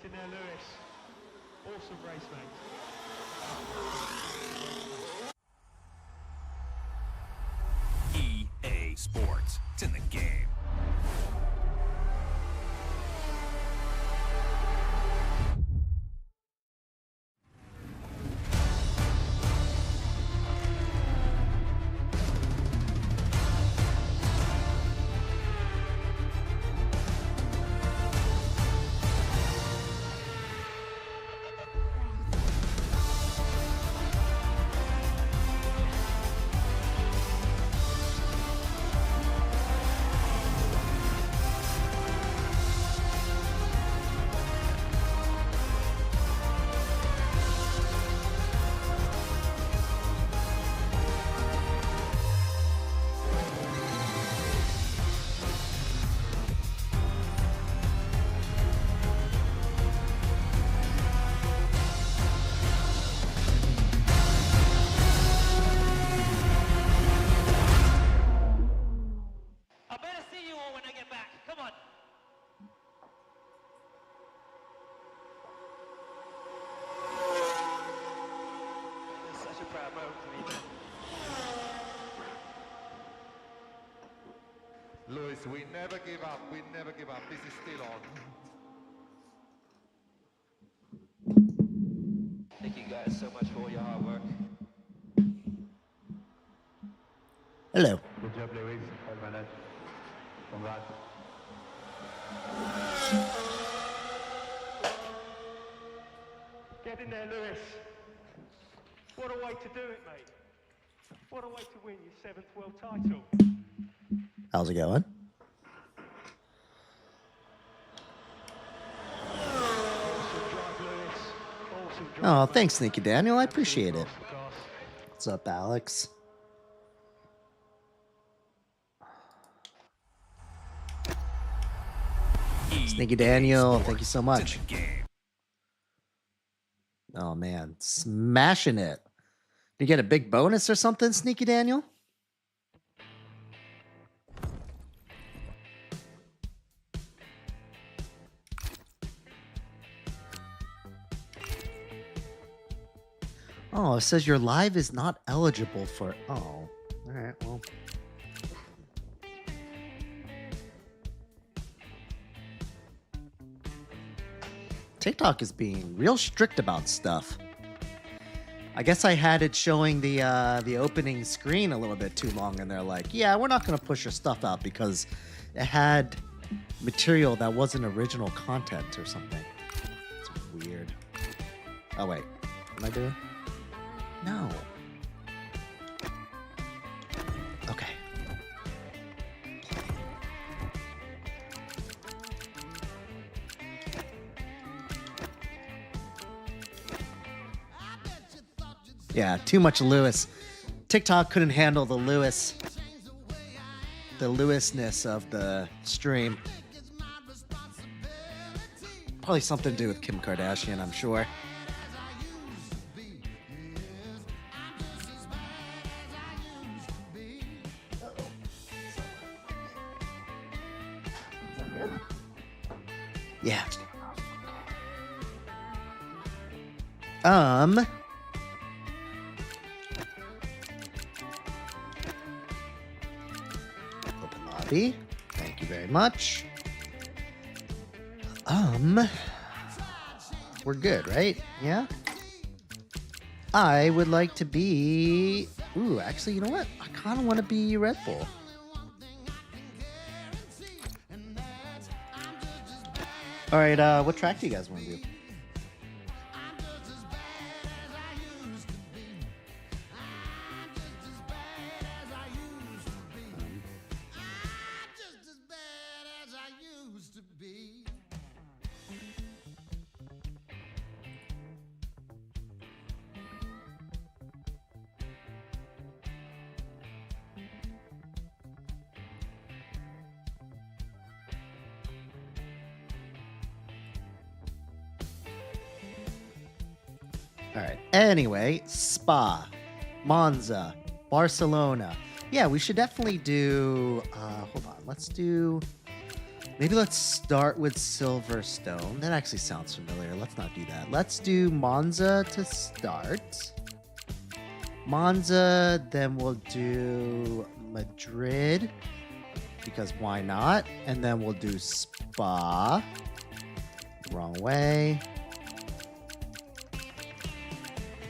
Getting there, Lewis. Awesome race, mate. EA Sports. It's in the game. I better see you all when I get back. Come on. It's such a proud moment for me, man. Lewis, we never give up. We never give up. This is still on. Thank you guys so much for all your hard work. Hello. Good job, Lewis. Well managed. Congrats. Get in there, Lewis. What a way to do it, mate. What a way to win your 7th world title. How's it going? Awesome drive, Lewis. Awesome drive. Oh, mate. thanks, Sneaky Daniel. I appreciate it. Absolute class. What's up, Alex? Sneaky Daniel, thank you so much. It's in the game. Oh man, smashing it. Did you get a big bonus or something, Sneaky Daniel? Oh, it says your live is not eligible for. Oh, all right. Well, TikTok is being real strict about stuff. I guess I had it showing the opening screen a little bit too long, and they're like, "Yeah, we're not gonna push your stuff out because it had material that wasn't original content or something." It's weird. Oh wait, what am I doing? No. Okay. Yeah, too much Lewis. TikTok couldn't handle the Lewisness of the stream. Probably something to do with Kim Kardashian, I'm sure. Yeah. Open lobby. Thank you very much. We're good, right? Yeah? I would like to be... Ooh, actually, you know what? I kind of want to be Red Bull. All right, what track do you guys want to do? All right. Anyway, Spa, Monza, Barcelona. Yeah, we should definitely do. Hold on. Let's do Maybe let's start with Silverstone. That actually sounds familiar. Let's not do that. Let's do Monza to start. Monza, then we'll do Madrid, because why not? And then we'll do Spa. Wrong way.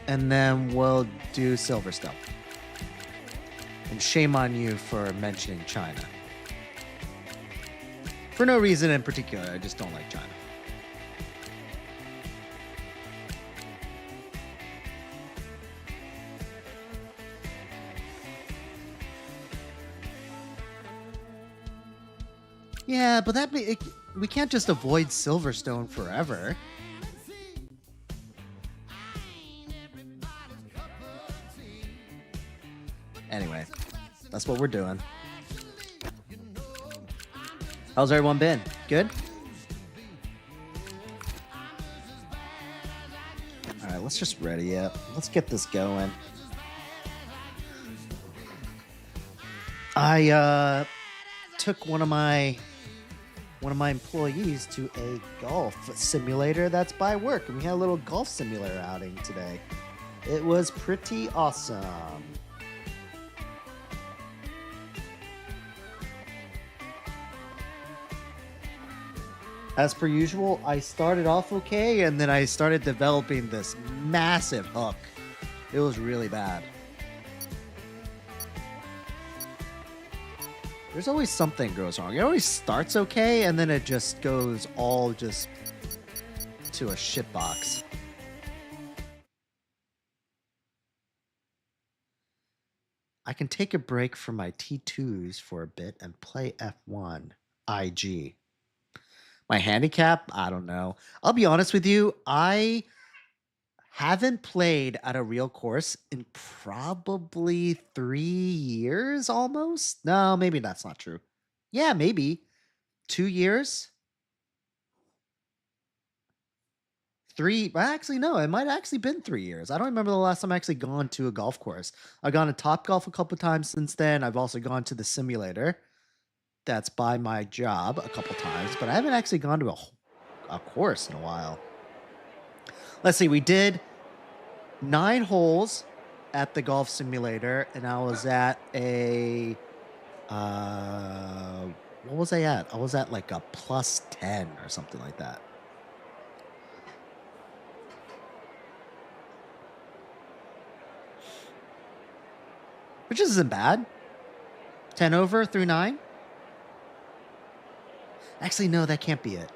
And then we'll do Silverstone. And shame on you for mentioning China. For no reason in particular, I just don't like China. Yeah, but we can't just avoid Silverstone forever. Anyway, that's what we're doing. How's everyone been? Good? Alright, let's just ready up. Let's get this going. I took one of my employees to a golf simulator that's by work, and we had a little golf simulator outing today. It was pretty awesome. As per usual, I started off okay, and then I started developing this massive hook. It was really bad. There's always something goes wrong. It always starts okay, and then it just goes all just to a shitbox. I can take a break from my T2s for a bit and play F1 IG. My handicap? I don't know. I'll be honest with you. I haven't played at a real course in probably 3 years almost. No, maybe that's not true. Yeah, maybe 2 years. 3. Actually, no, it might have actually been 3 years. I don't remember the last time I actually gone to a golf course. I've gone to Top Golf a couple times since then. I've also gone to the simulator. That's by my job a couple times, but I haven't actually gone to a course in a while. Let's see, we did 9 holes at the golf simulator, and I was at a, what was I at? I was at like a plus 10 or something like that. Which isn't bad. 10 over through 9. Actually, no, that can't be it.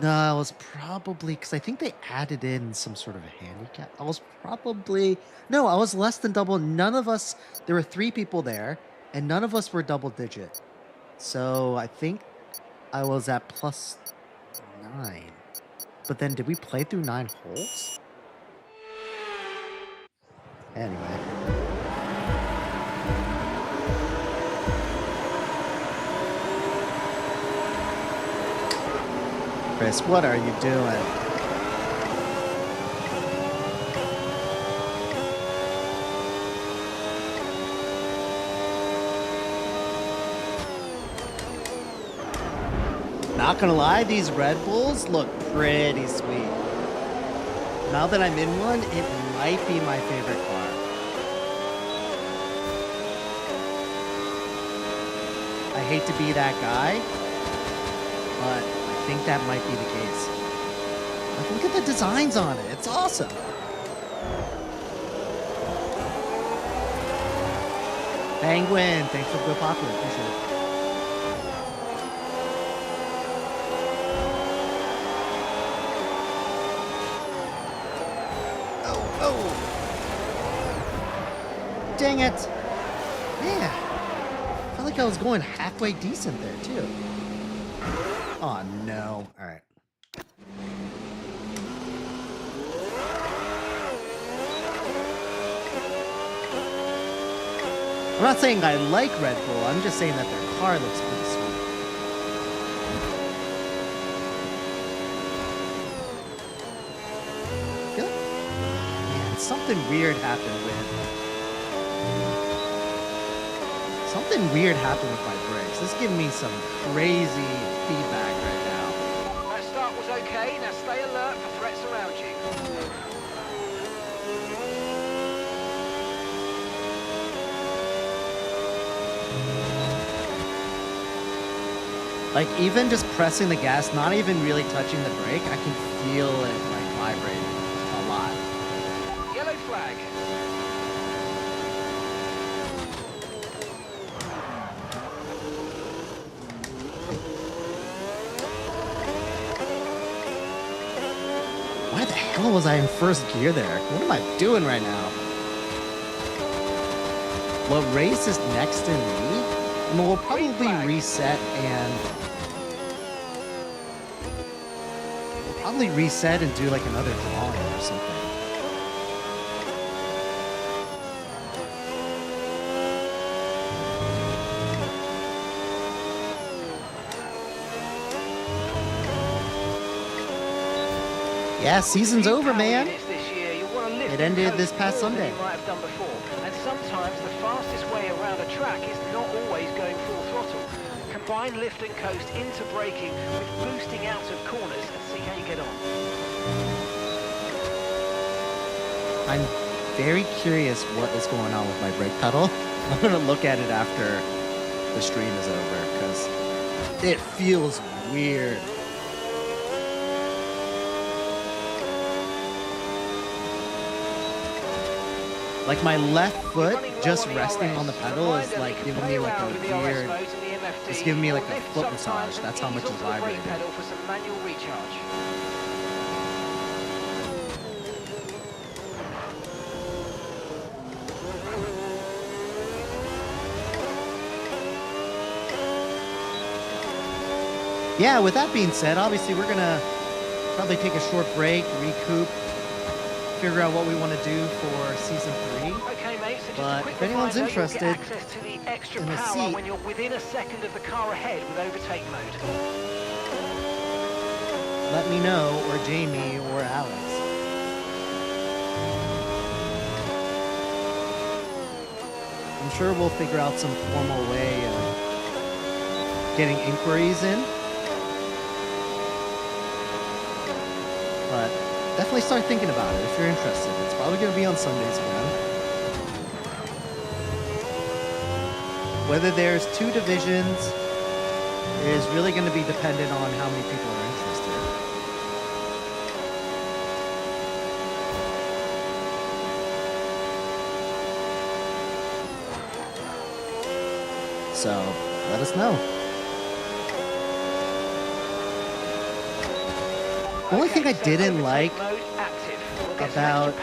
No, it was probably, because I think they added in some sort of a handicap. I was probably, no, I was less than double. None of us, there were 3 people there, and none of us were double digit. So I think I was at plus 9. But then did we play through 9 holes? Anyway. Chris, what are you doing? Not gonna lie, these Red Bulls look pretty sweet. Now that I'm in one, it might be my favorite car. I hate to be that guy, but I think that might be the case. Like, look at the designs on it. It's awesome. Penguin, thanks for the popular. Appreciate it. Dang it. Yeah. I felt like I was going halfway decent there, too. Oh, no. All right. I'm not saying I like Red Bull. I'm just saying that their car looks pretty sweet. Good. Man, something weird happened with Something weird happened with my brakes. This is giving me some crazy feedback right now. That start was okay. Now stay alert for threats around you. Like, even just pressing the gas, not even really touching the brake, I can feel it, like, vibrating a lot. Yellow flag. Why the hell was I in first gear there? What am I doing right now? What race is next in me? Well, we'll probably reset and... We'll probably reset and do like another drawing or something. Yeah, season's over, man. It ended this past Sunday. And sometimes the fastest way around a track is not always going full throttle. Combine lift and coast into braking with boosting out of corners and see how you get on. I'm very curious what is going on with my brake pedal. I'm gonna look at it after the stream is over because it feels weird. Like my left foot just resting on the pedal is like giving me like a weird, it's giving me like a foot massage. That's how much it's vibrating. For some manual recharge. Yeah, with that being said, obviously we're gonna probably take a short break, recoup, figure out what we want to do for season 3. Okay, mate, so just But a quick if anyone's reminder, you'll interested get access to the extra in a power seat- when you're within a second of the car ahead with overtake mode. Let me know, or Jamie, or Alex. I'm sure we'll figure out some formal way of getting inquiries in. But definitely start thinking about it if you're interested. It's probably going to be on Sundays again. Whether there's 2 divisions is really going to be dependent on how many people are interested. So, let us know. The only thing I didn't like about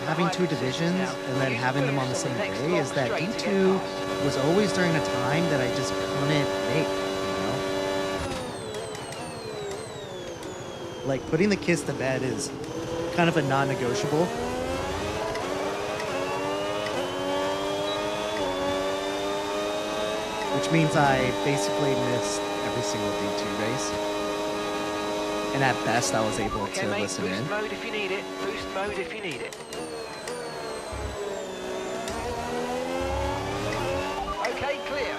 having 2 divisions and then having them on the same day is that D2 was always during a time that I just couldn't make, you know? Like, putting the kids to bed is kind of a non-negotiable. Which means I basically missed every single D2 race. And at best, I was able Okay, to mate, listen boost in. mode if you need it. Boost mode if you need it. Okay, clear.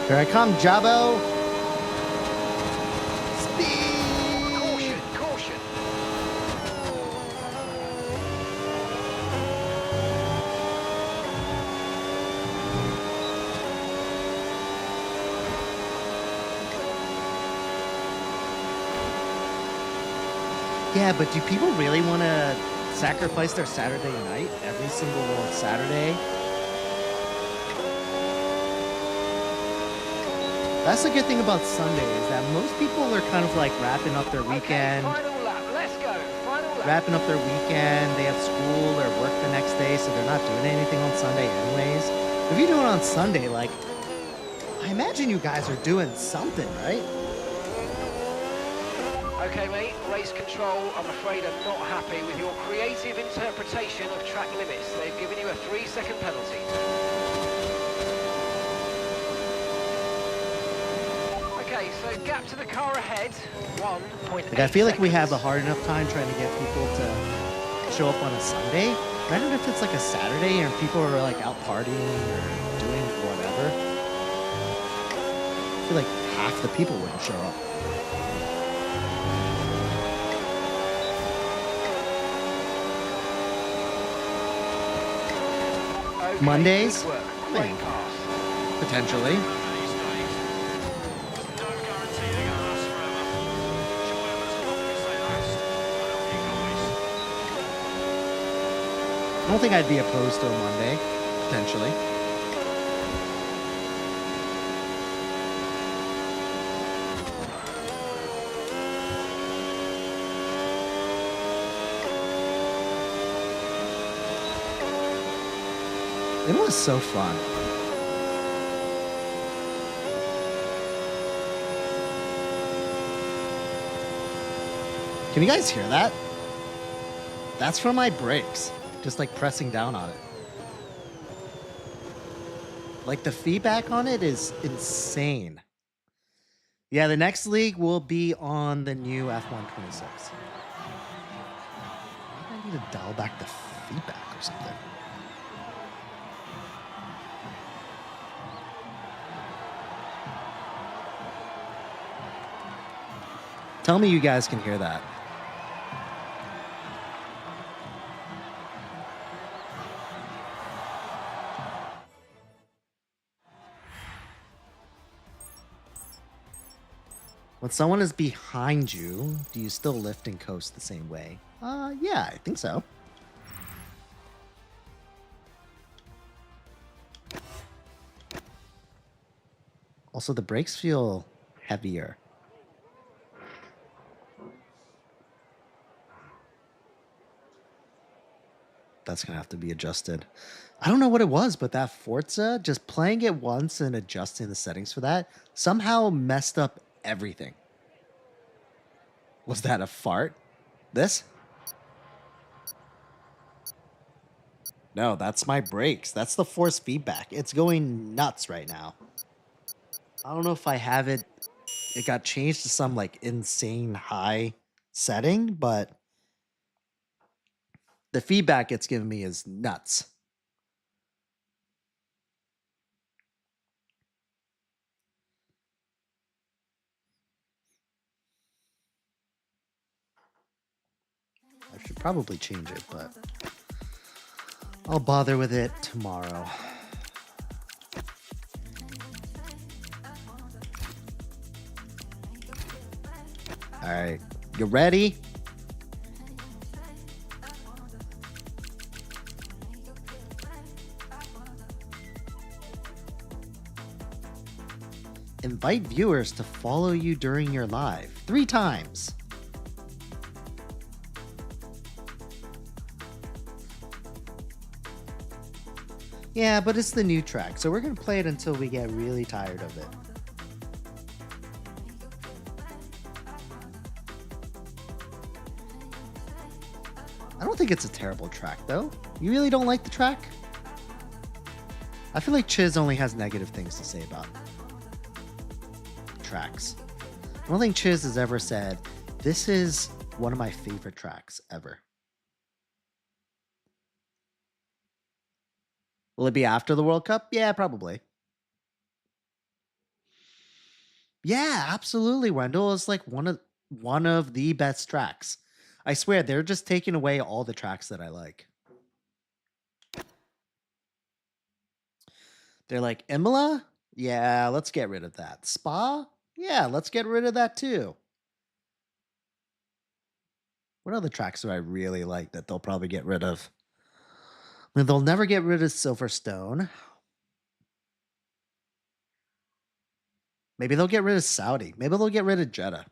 Here I come, Jabo. Speed. Caution, caution. Yeah, but do people really want to sacrifice their Saturday night every single Saturday? That's the good thing about Sunday is that most people are kind of like wrapping up their weekend, Okay, final lap. Let's go. Final lap. wrapping up their weekend. They have school or work the next day, so they're not doing anything on Sunday anyways. If you do it on Sunday, like, I imagine you guys are doing something, right? Okay, mate, race control, I'm afraid I'm not happy with your creative interpretation of track limits. They've given you a 3-second penalty. Okay, so gap to the car ahead, 1.8 Like, I feel like we have a seconds. hard enough time trying to get people to show up on a Sunday. Imagine if it's like a Saturday and people are like out partying or doing whatever. I feel like half the people wouldn't show up. Okay, Mondays? good work. I Great mean, pass. potentially. I don't think I'd be opposed to a Monday, potentially. It was so fun. Can you guys hear that? That's from my brakes. Just like pressing down on it. Like the feedback on it is insane. Yeah, the next league will be on the new F126. Maybe I need to dial back the feedback or something. Tell me you guys can hear that. When someone is behind you, do you still lift and coast the same way? Yeah, I think so. Also, the brakes feel heavier. That's gonna have to be adjusted. I don't know what it was, but that Forza, just playing it once and adjusting the settings for that, somehow messed up everything. Was that a fart? This? No, that's my brakes. That's the force feedback. It's going nuts right now. I don't know if I have it. It got changed to some like insane high setting, but the feedback it's giving me is nuts. I should probably change it, but I'll bother with it tomorrow. All right, you ready? Invite viewers to follow you during your live 3 times. Yeah, but it's the new track, so we're going to play it until we get really tired of it. I don't think it's a terrible track, though. You really don't like the track? I feel like Chiz only has negative things to say about tracks. I don't think Chiz has ever said, this is one of my favorite tracks ever. Will it be after the World Cup? Yeah, probably. Yeah, absolutely, Wendell. It's like one of the best tracks. I swear, they're just taking away all the tracks that I like. They're like, Imola? Yeah, let's get rid of that. Spa? Yeah, let's get rid of that too. What other tracks do I really like that they'll probably get rid of? I mean, they'll never get rid of Silverstone. Maybe they'll get rid of Saudi. Maybe they'll get rid of Jeddah.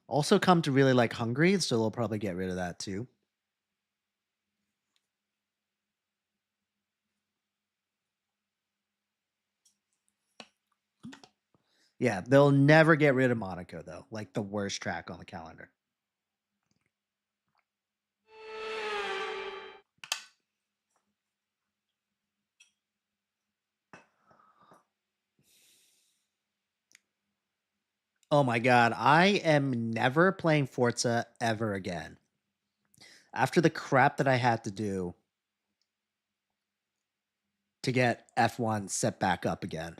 Also come to really like Hungary, so they'll probably get rid of that too. Yeah, they'll never get rid of Monaco though, like the worst track on the calendar. Oh my god, I am never playing Forza ever again. After the crap that I had to do to get F1 set back up again.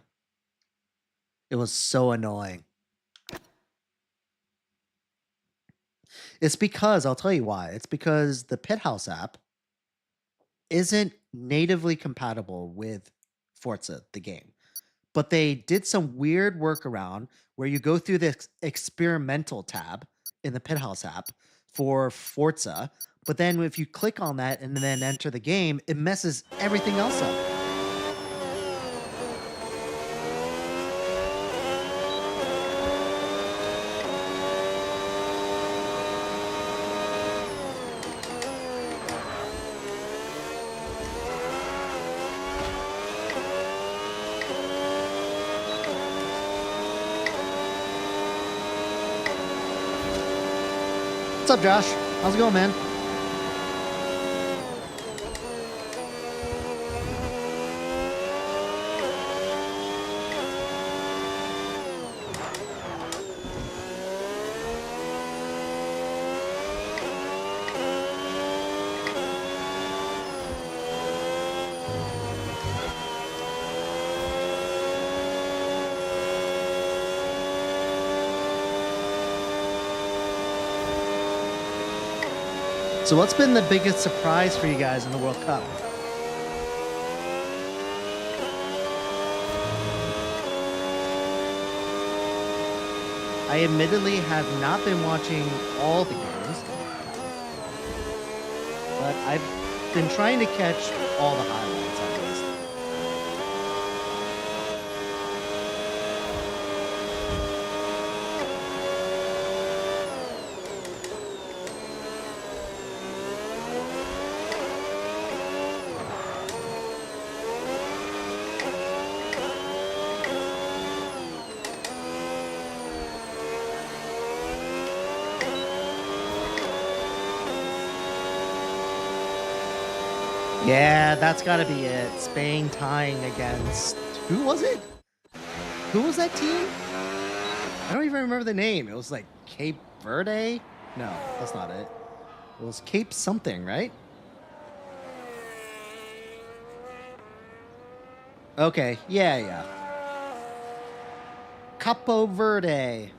It was so annoying. It's because, I'll tell you why. It's because the Pit House app isn't natively compatible with Forza, the game. But they did some weird workaround where you go through this experimental tab in the Pit House app for Forza, but then if you click on that and then enter the game, it messes everything else up. What's up, Josh? How's it going, man? So what's been the biggest surprise for you guys in the World Cup? I admittedly have not been watching all the games, but I've been trying to catch all the highlights at least. Yeah, that's got to be it. Spain tying against... Who was it? Who was that team? I don't even remember the name. It was like Cape Verde? No, that's not it. It was Cape something, right? Okay, yeah. Capo Verde.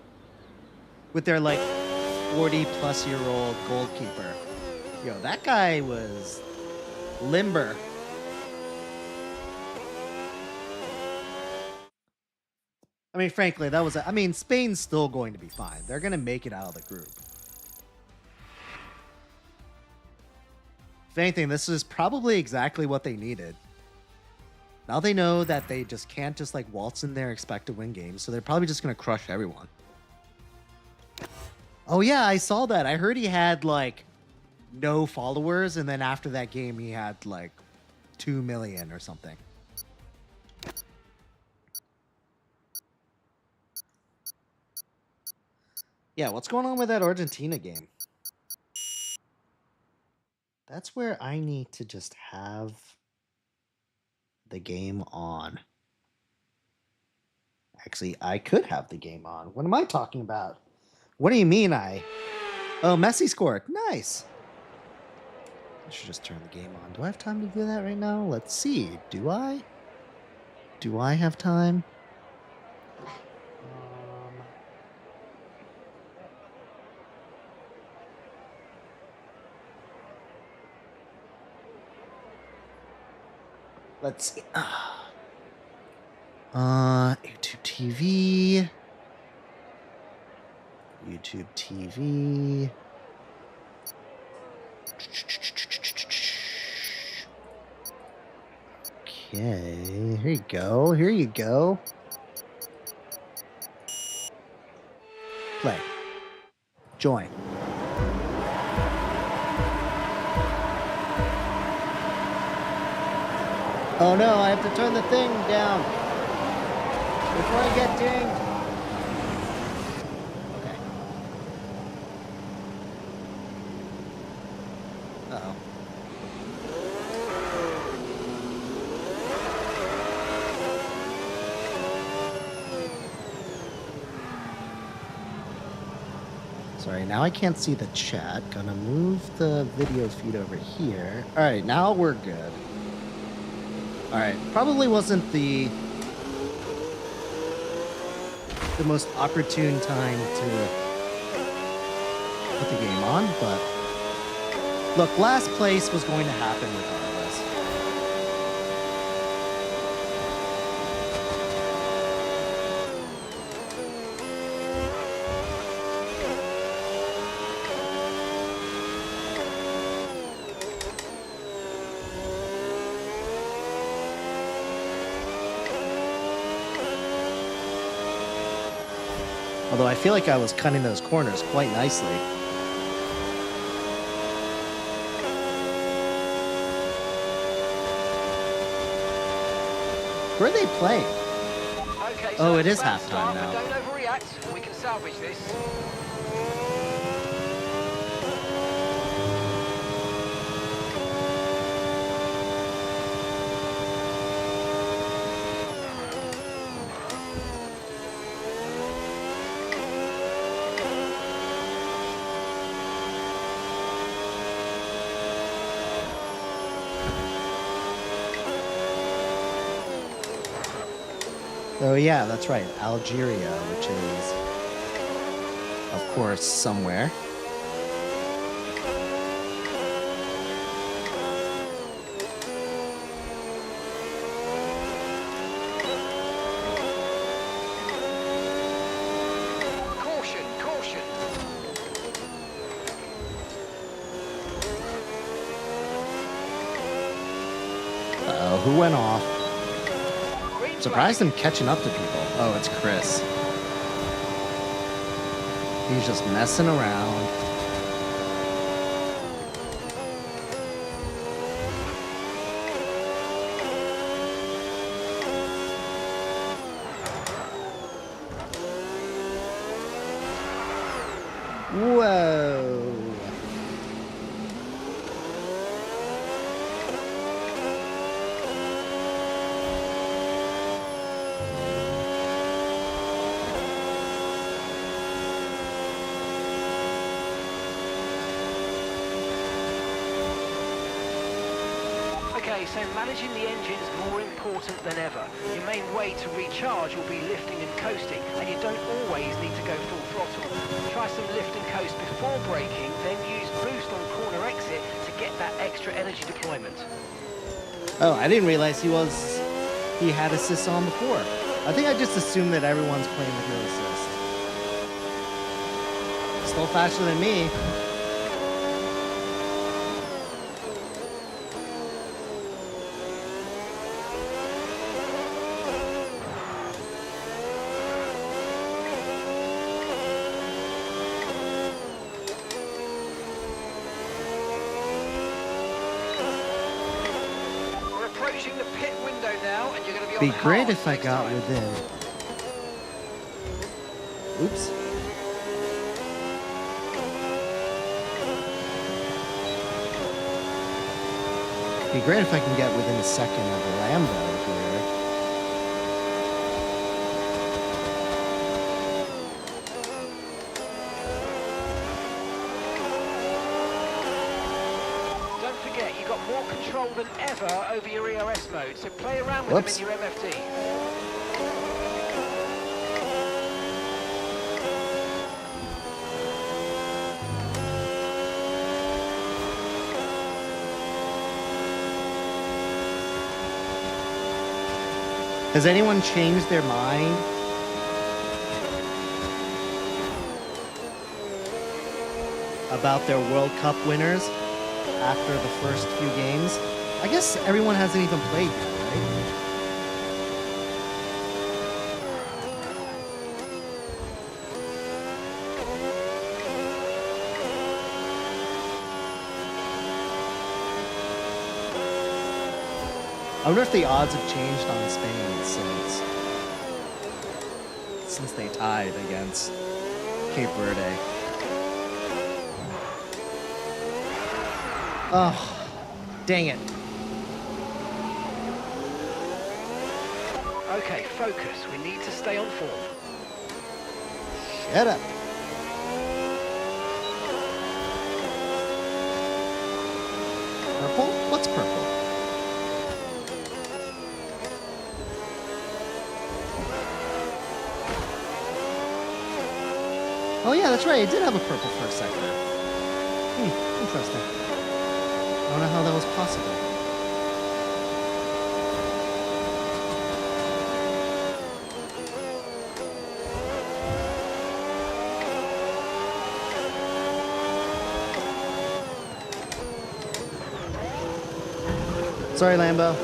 With their like 40-plus-year-old goalkeeper. Yo, that guy was... limber. I mean, frankly, that was... I mean, Spain's still going to be fine. They're going to make it out of the group. If anything, this is probably exactly what they needed. Now they know that they just can't just, like, waltz in there and expect to win games, so they're probably just going to crush everyone. Oh, yeah, I saw that. I heard he had, like... no followers, and then after that game he had like 2 million or something. Yeah, what's going on with that Argentina game? That's where I need to just have the game on. Actually, I could have the game on. What am I talking about? What do you mean Oh, Messi scored. Nice. I should just turn the game on. Do I have time to do that right now? Let's see. Do I? Do I have time? Let's see. YouTube TV. YouTube TV. Okay, here you go. Here you go. Play. Join. Oh no, I have to turn the thing down before I get dinged. Okay. Uh-oh. Sorry, now I can't see the chat. Gonna move the video feed over here. All right, now we're good. All right, probably wasn't the most opportune time to put the game on, but look, last place was going to happen regardless. Although I feel like I was cutting those corners quite nicely. Where are they playing? Okay, Oh, it it's is about halftime start, now. but don't overreact. We can salvage this. Oh yeah, that's right. Algeria, which is, of course, somewhere. Caution, caution. Uh-oh, who went off? Green Surprised I'm catching up to people. Oh, it's Chris. He's just messing around. Whoa. Okay, so managing the engine's more important than ever. Your main way to recharge will be lifting and coasting, and you don't always need to go full throttle. Try some lift and coast before braking, then use boost on corner exit to get that extra energy deployment. Oh, I didn't realize he had assist on before. I think I just assumed that everyone's playing with no assist. Still faster than me. We're approaching the pit window now, and you're going to be on Be the great hard if I next got time. within. Oops. Be great if I can get within a second of the Lambo here. Don't forget, you've got more control than ever over your ERS mode, so play around with Whoops. them in your MFD. Has anyone changed their mind about their World Cup winners after the first few games? I guess everyone hasn't even played yet, right? I wonder if the odds have changed on Spain since they tied against Cape Verde. Oh, dang it. Okay, focus. We need to stay on form. Shut up. yeah, that's right. It did have a purple for a second. Interesting. I don't know how that was possible. Sorry, Lambo.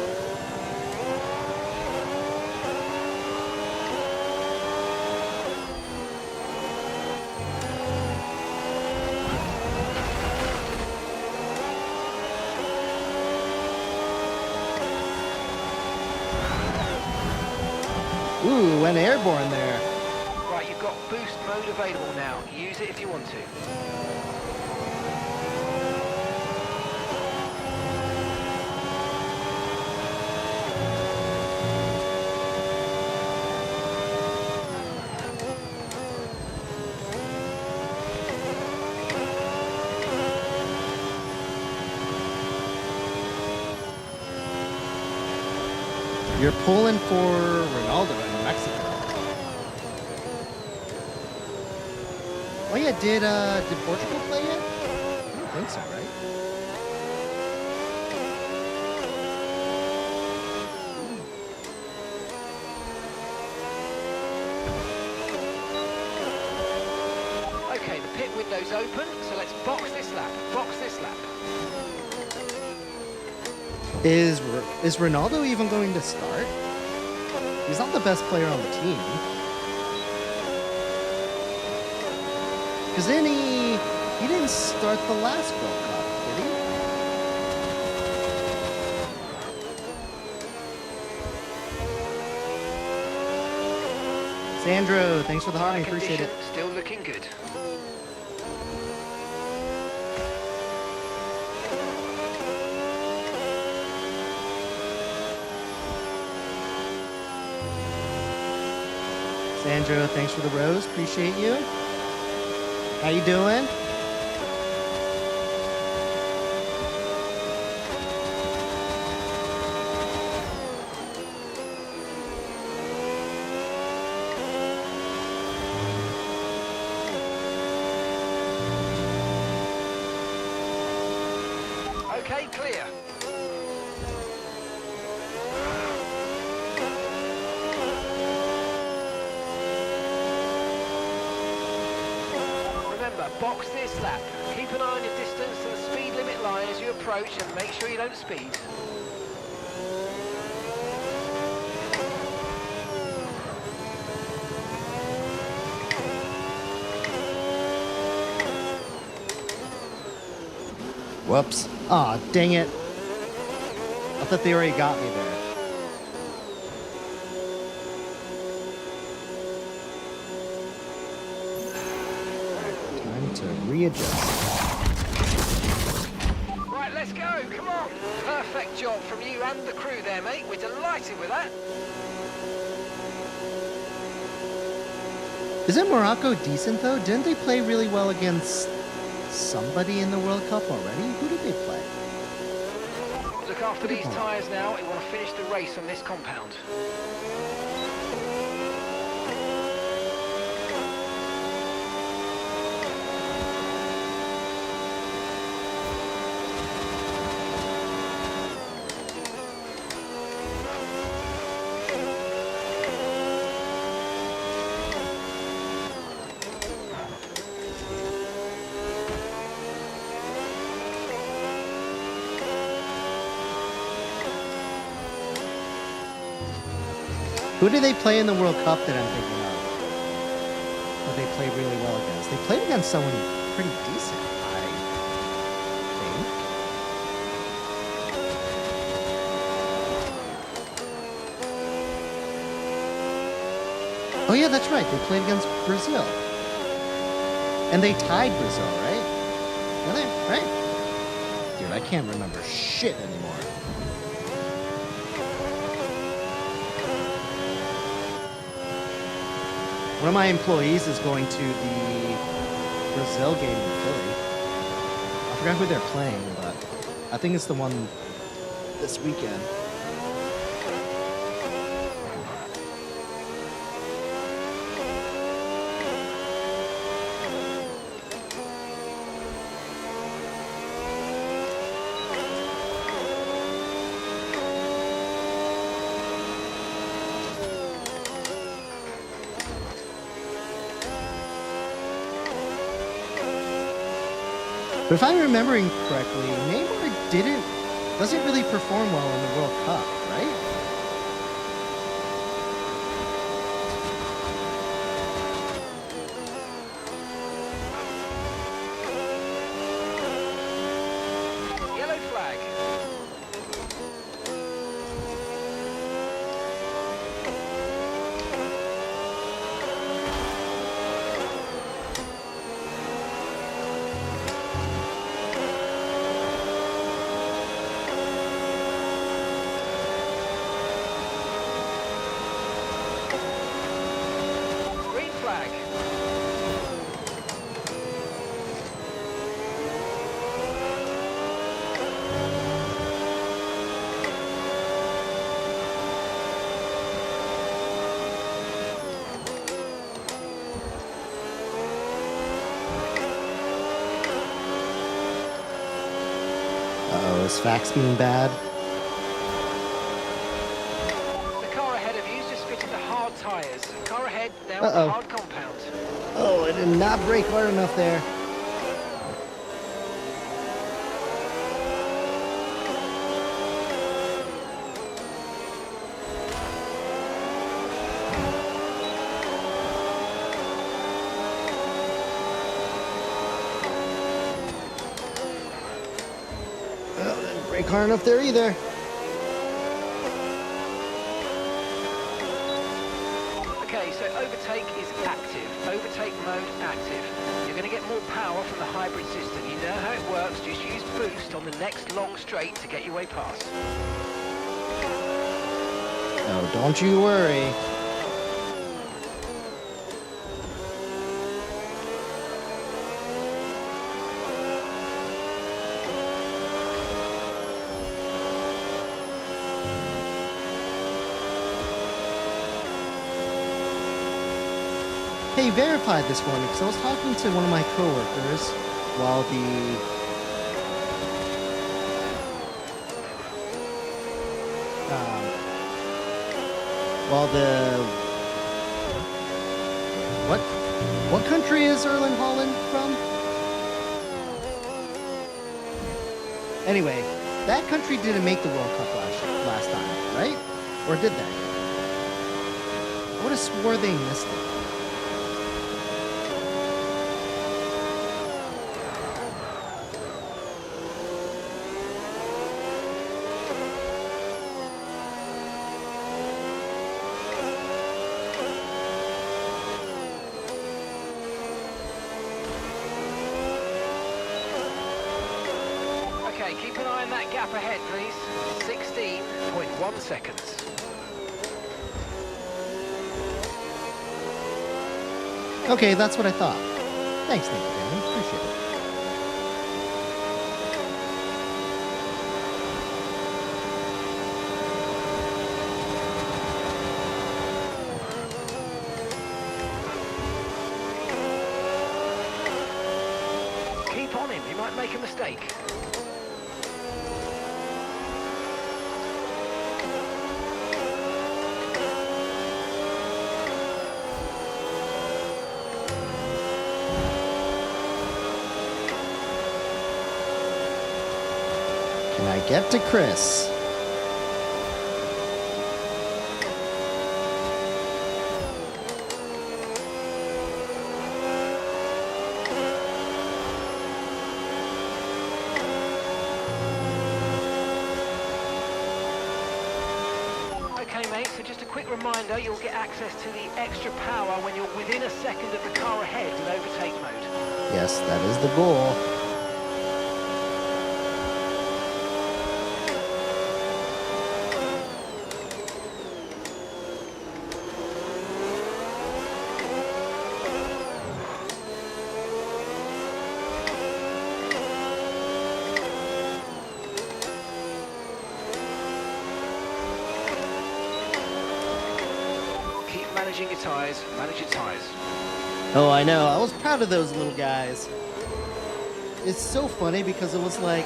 Ooh, went airborne there. Right, you've got boost mode available now. Use it if you want to. You're pulling for Ronaldo in Mexico. Oh yeah, did Portugal play yet? I don't think so, right? Okay, the pit window's open, so let's box this lap. Box this lap. Is Ronaldo even going to start? He's not the best player on the team. Because then he didn't start the last World Cup, did he? Sandro, thanks for the heart. I appreciate it. Condition still looking good. Sandro, thanks for the rose. Appreciate you. How you doing? Okay, clear. Remember, box this lap. Keep an eye on your distance and the speed limit line as you approach and make sure you don't speed. Whoops. Aw, dang it. I thought they already got me there. Time to readjust. Right, let's go. Come on. Perfect job from you and the crew there, mate. We're delighted with that. Isn't Morocco decent, though? Didn't they play really well against somebody in the World Cup already? Who did they play? Look after these tyres now. We want to finish the race on this compound. Who did they play in the World Cup that I'm thinking of? That they played really well against? They played against someone pretty decent, I think. Oh yeah, that's right. They played against Brazil. And they tied Brazil, right? Did they? Right? Dude, I can't remember shit anymore. One of my employees is going to the Brazil game in Philly. I forgot who they're playing, but I think it's the one this weekend. But if I'm remembering correctly, Neymar doesn't really perform well in the World Cup, right? Yellow flag. Green flag. Uh-oh, is Fax being bad? The car ahead of you's just fitted the hard tyres. Car ahead, now Uh-oh. the hard compound. Oh, I did not brake hard enough there. Well, didn't brake hard enough there either. Okay, so overtake is active. Overtake mode active. You're going to get more power from the hybrid system. You know how it works. Just use boost on the next long straight to get your way past. Oh, don't you worry. Hey, verified this morning because I was talking to one of my coworkers while the what country is Erling Haaland from? Anyway, that country didn't make the World Cup last time, right? Or did they? I would have swore they missed it. Okay, keep an eye on that gap ahead, please. 16.1 seconds. Okay, that's what I thought. Thanks, Nick. Danny. Appreciate it. Keep on him, he might make a mistake. Can I get to Chris? Okay, mate, so just a quick reminder, you'll get access to the extra power when you're within a second of the car ahead in overtake mode. Yes, that is the goal. Keep managing your tyres, manage your tyres. Oh, I know. I was proud of those little guys. It's so funny because it was like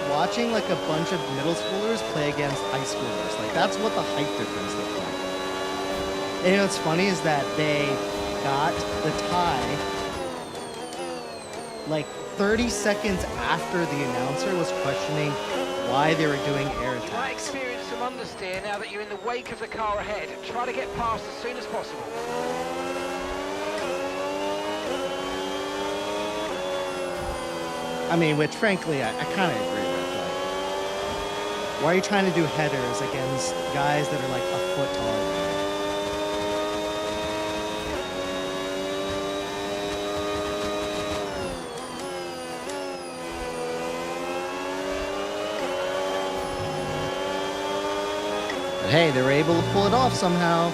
watching like a bunch of middle schoolers play against high schoolers. Like that's what the height difference looked like. And you know what's funny is that they got the tie like 30 seconds after the announcer was questioning why they were doing air You might attacks. experience some understeer now that you're in the wake of the car ahead. Try to get past as soon as possible. I mean, which frankly, I kind of agree with. Like, why are you trying to do headers against guys that are like a foot taller than you? But hey, they were able to pull it off somehow.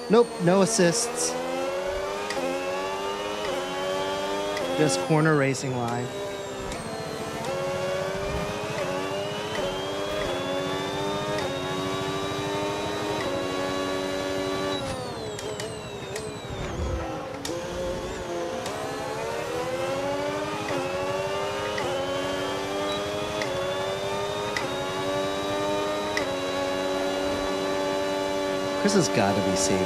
Nope, no assists. Just corner racing line. Chris has got to be saving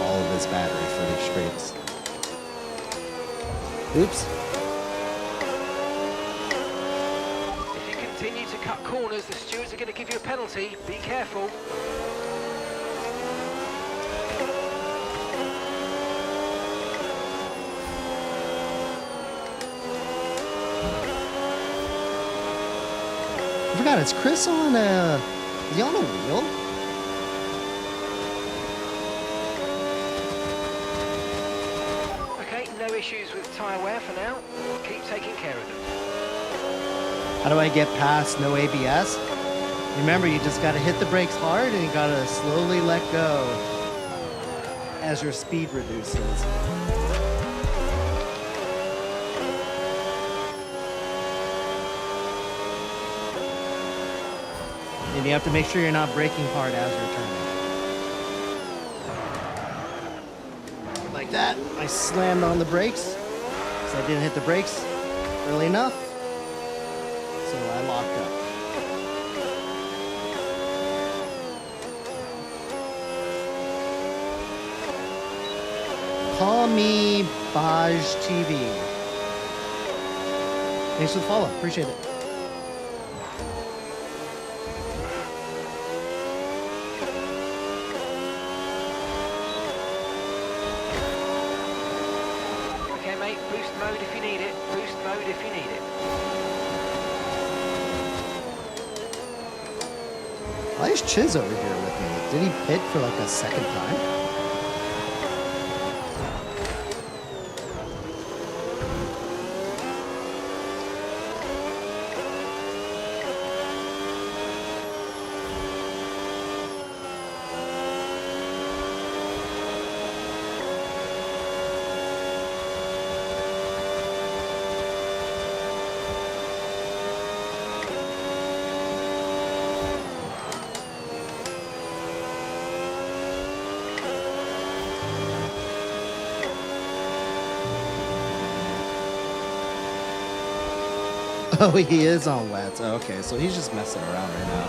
all of his battery for these streaks. Oops. If you continue to cut corners, the stewards are going to give you a penalty. Be careful. I forgot, is Chris on is he on a wheel? Okay, no issues with tyre wear for now. Keep taking care of them. How do I get past no ABS? Remember, you just gotta hit the brakes hard and you gotta slowly let go as your speed reduces. And you have to make sure you're not braking hard as you're turning. Like that, I slammed on the brakes because I didn't hit the brakes early enough. So I locked up. Call me Baj TV. Thanks for the follow. Appreciate it. Okay, mate, boost mode if you need it. Boost mode if you need it. Why is Chiz over here with me? Did he pit for like a second time? Oh, he is on wets. Okay, so he's just messing around right now.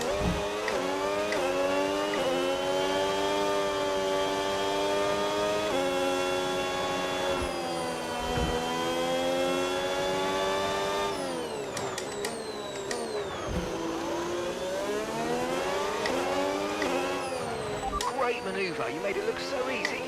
Great manoeuvre. You made it look so easy.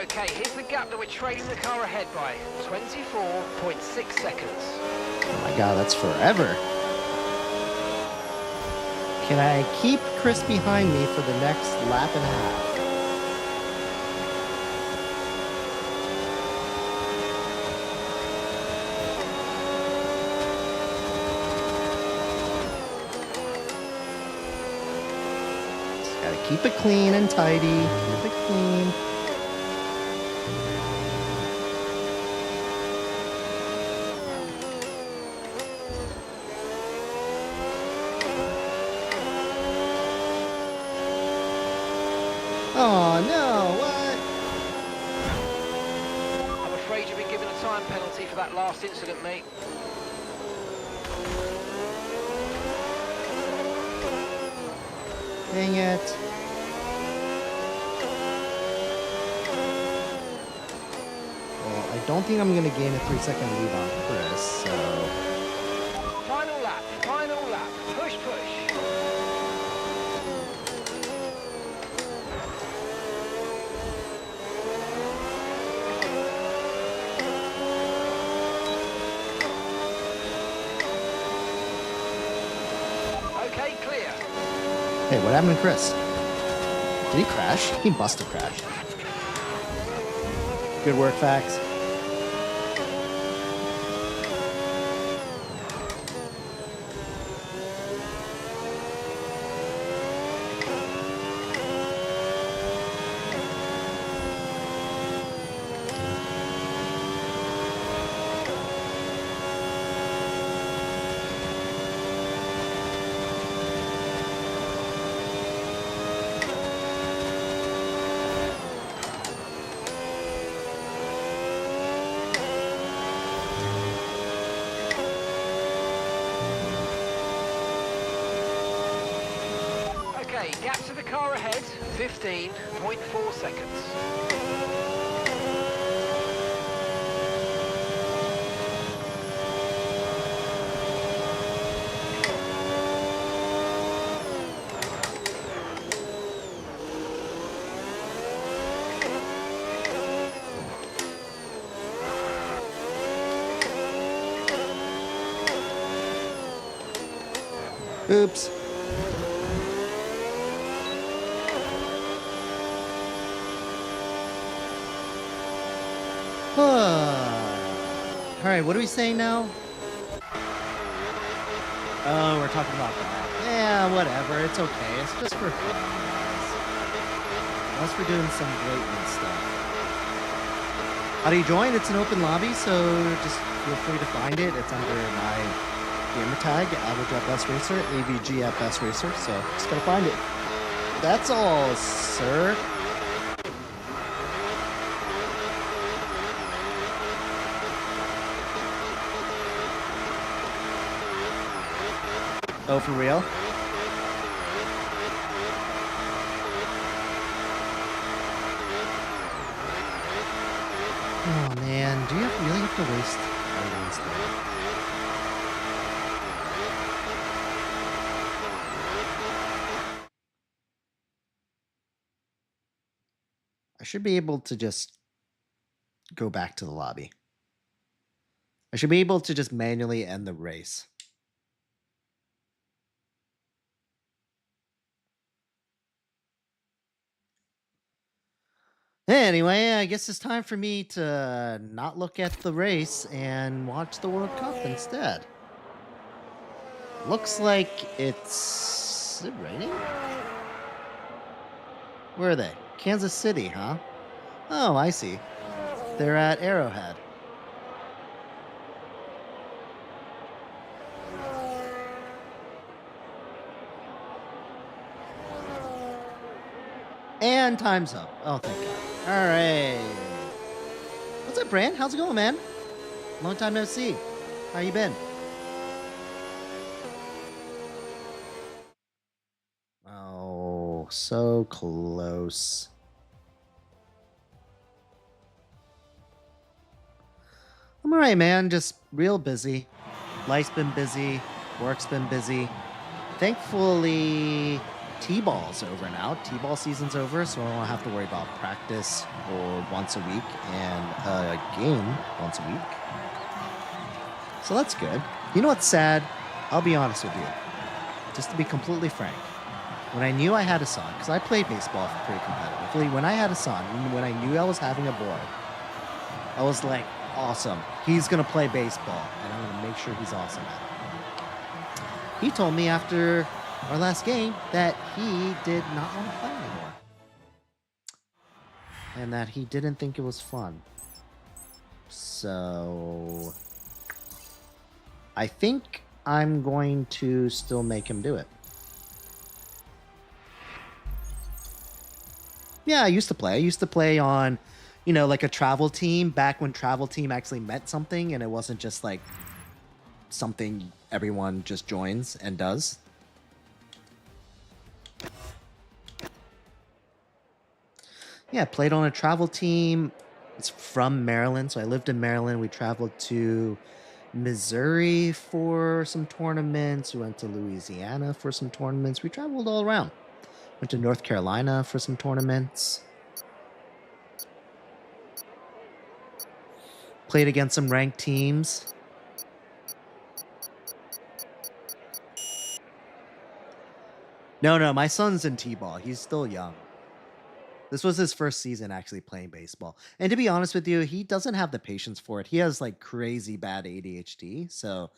Okay, here's the gap that we're trailing the car ahead by. 24.6 seconds. Oh my god, that's forever. Can I keep Chris behind me for the next lap and a half? Just gotta keep it clean and tidy. Keep it clean. Oh no, what? I'm afraid you've been given a time penalty for that last incident, mate. Dang it. Well, I don't think I'm gonna gain a 3-second lead on Chris, so. Final lap, final lap. Push, push. Okay, clear. Hey, what happened to Chris? Did he crash? He must have crashed. Good work, Fax. Okay, gap to the car ahead, 15.4 seconds. Oops. Alright, what are we saying now? Oh, we're talking about that. Yeah, whatever. It's okay. It's just for fun, guys. Unless we're doing some blatant stuff. How do you join? It's an open lobby, so just feel free to find it. It's under my gamer tag, Average at Best Racer, AVG at Best Racer, so just gotta find it. That's all, sir. Oh, for real? Oh man, do you really have to waste everyone's time? I should be able to just go back to the lobby. I should be able to just manually end the race. Anyway, I guess it's time for me to not look at the race and watch the World Cup instead. Looks like it's... Is it raining? Where are they? Kansas City, huh? Oh, I see. They're at Arrowhead. And time's up. Oh, thank God. All right. What's up, Brand? How's it going, man? Long time no see. How you been? Oh, so close. I'm all right, man. Just real busy. Life's been busy. Work's been busy. Thankfully, T-ball's over now. T-ball season's over, so I don't have to worry about practice or once a week and a game once a week. So that's good. You know what's sad? I'll be honest with you. Just to be completely frank. When I knew I had a son, because I played baseball pretty competitively, when I had a son, when I knew I was having a boy, I was like, awesome. He's going to play baseball, and I'm going to make sure he's awesome at it. He told me after our last game that he did not want to play anymore. And that he didn't think it was fun. So I think I'm going to still make him do it. Yeah, I used to play. I used to play on, you know, like a travel team back when travel team actually meant something and it wasn't just like something everyone just joins and does. Yeah, I played on a travel team. It's from Maryland, so I lived in Maryland. We traveled to Missouri for some tournaments. We went to Louisiana for some tournaments. We traveled all around. Went to North Carolina for some tournaments. Played against some ranked teams. No, my son's in T-ball. He's still young. This was his first season actually playing baseball. And to be honest with you, he doesn't have the patience for it. He has like crazy bad ADHD. So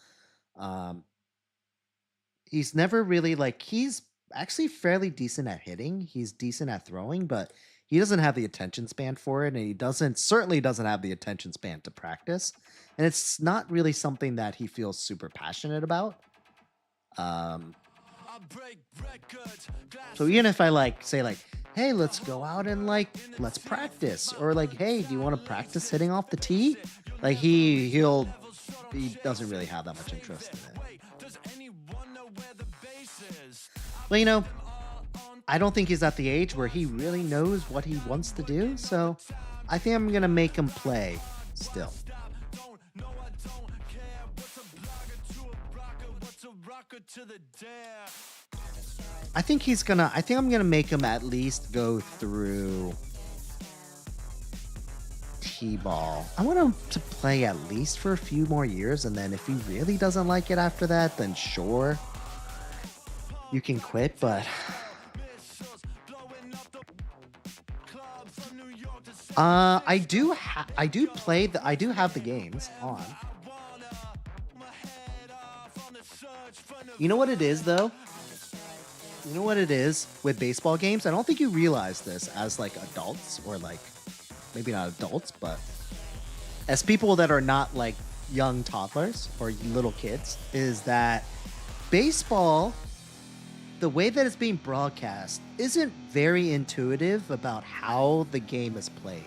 he's never really like, he's actually fairly decent at hitting. He's decent at throwing, but he doesn't have the attention span for it. And he certainly doesn't have the attention span to practice. And it's not really something that he feels super passionate about. So even if I like say like, hey, let's go out and like, let's practice, or like, hey, do you want to practice hitting off the tee? Like he doesn't really have that much interest in it. Well, you know, I don't think he's at the age where he really knows what he wants to do. So I think I'm going to make him play still. I think I'm gonna make him at least go through T-ball. I want him to play at least for a few more years, and then if he really doesn't like it after that, then sure, you can quit, but I do have the games on. You know what it is though? You know what it is with baseball games? I don't think you realize this as like adults, or like maybe not adults, but as people that are not like young toddlers or little kids, is that baseball, the way that it's being broadcast, isn't very intuitive about how the game is played.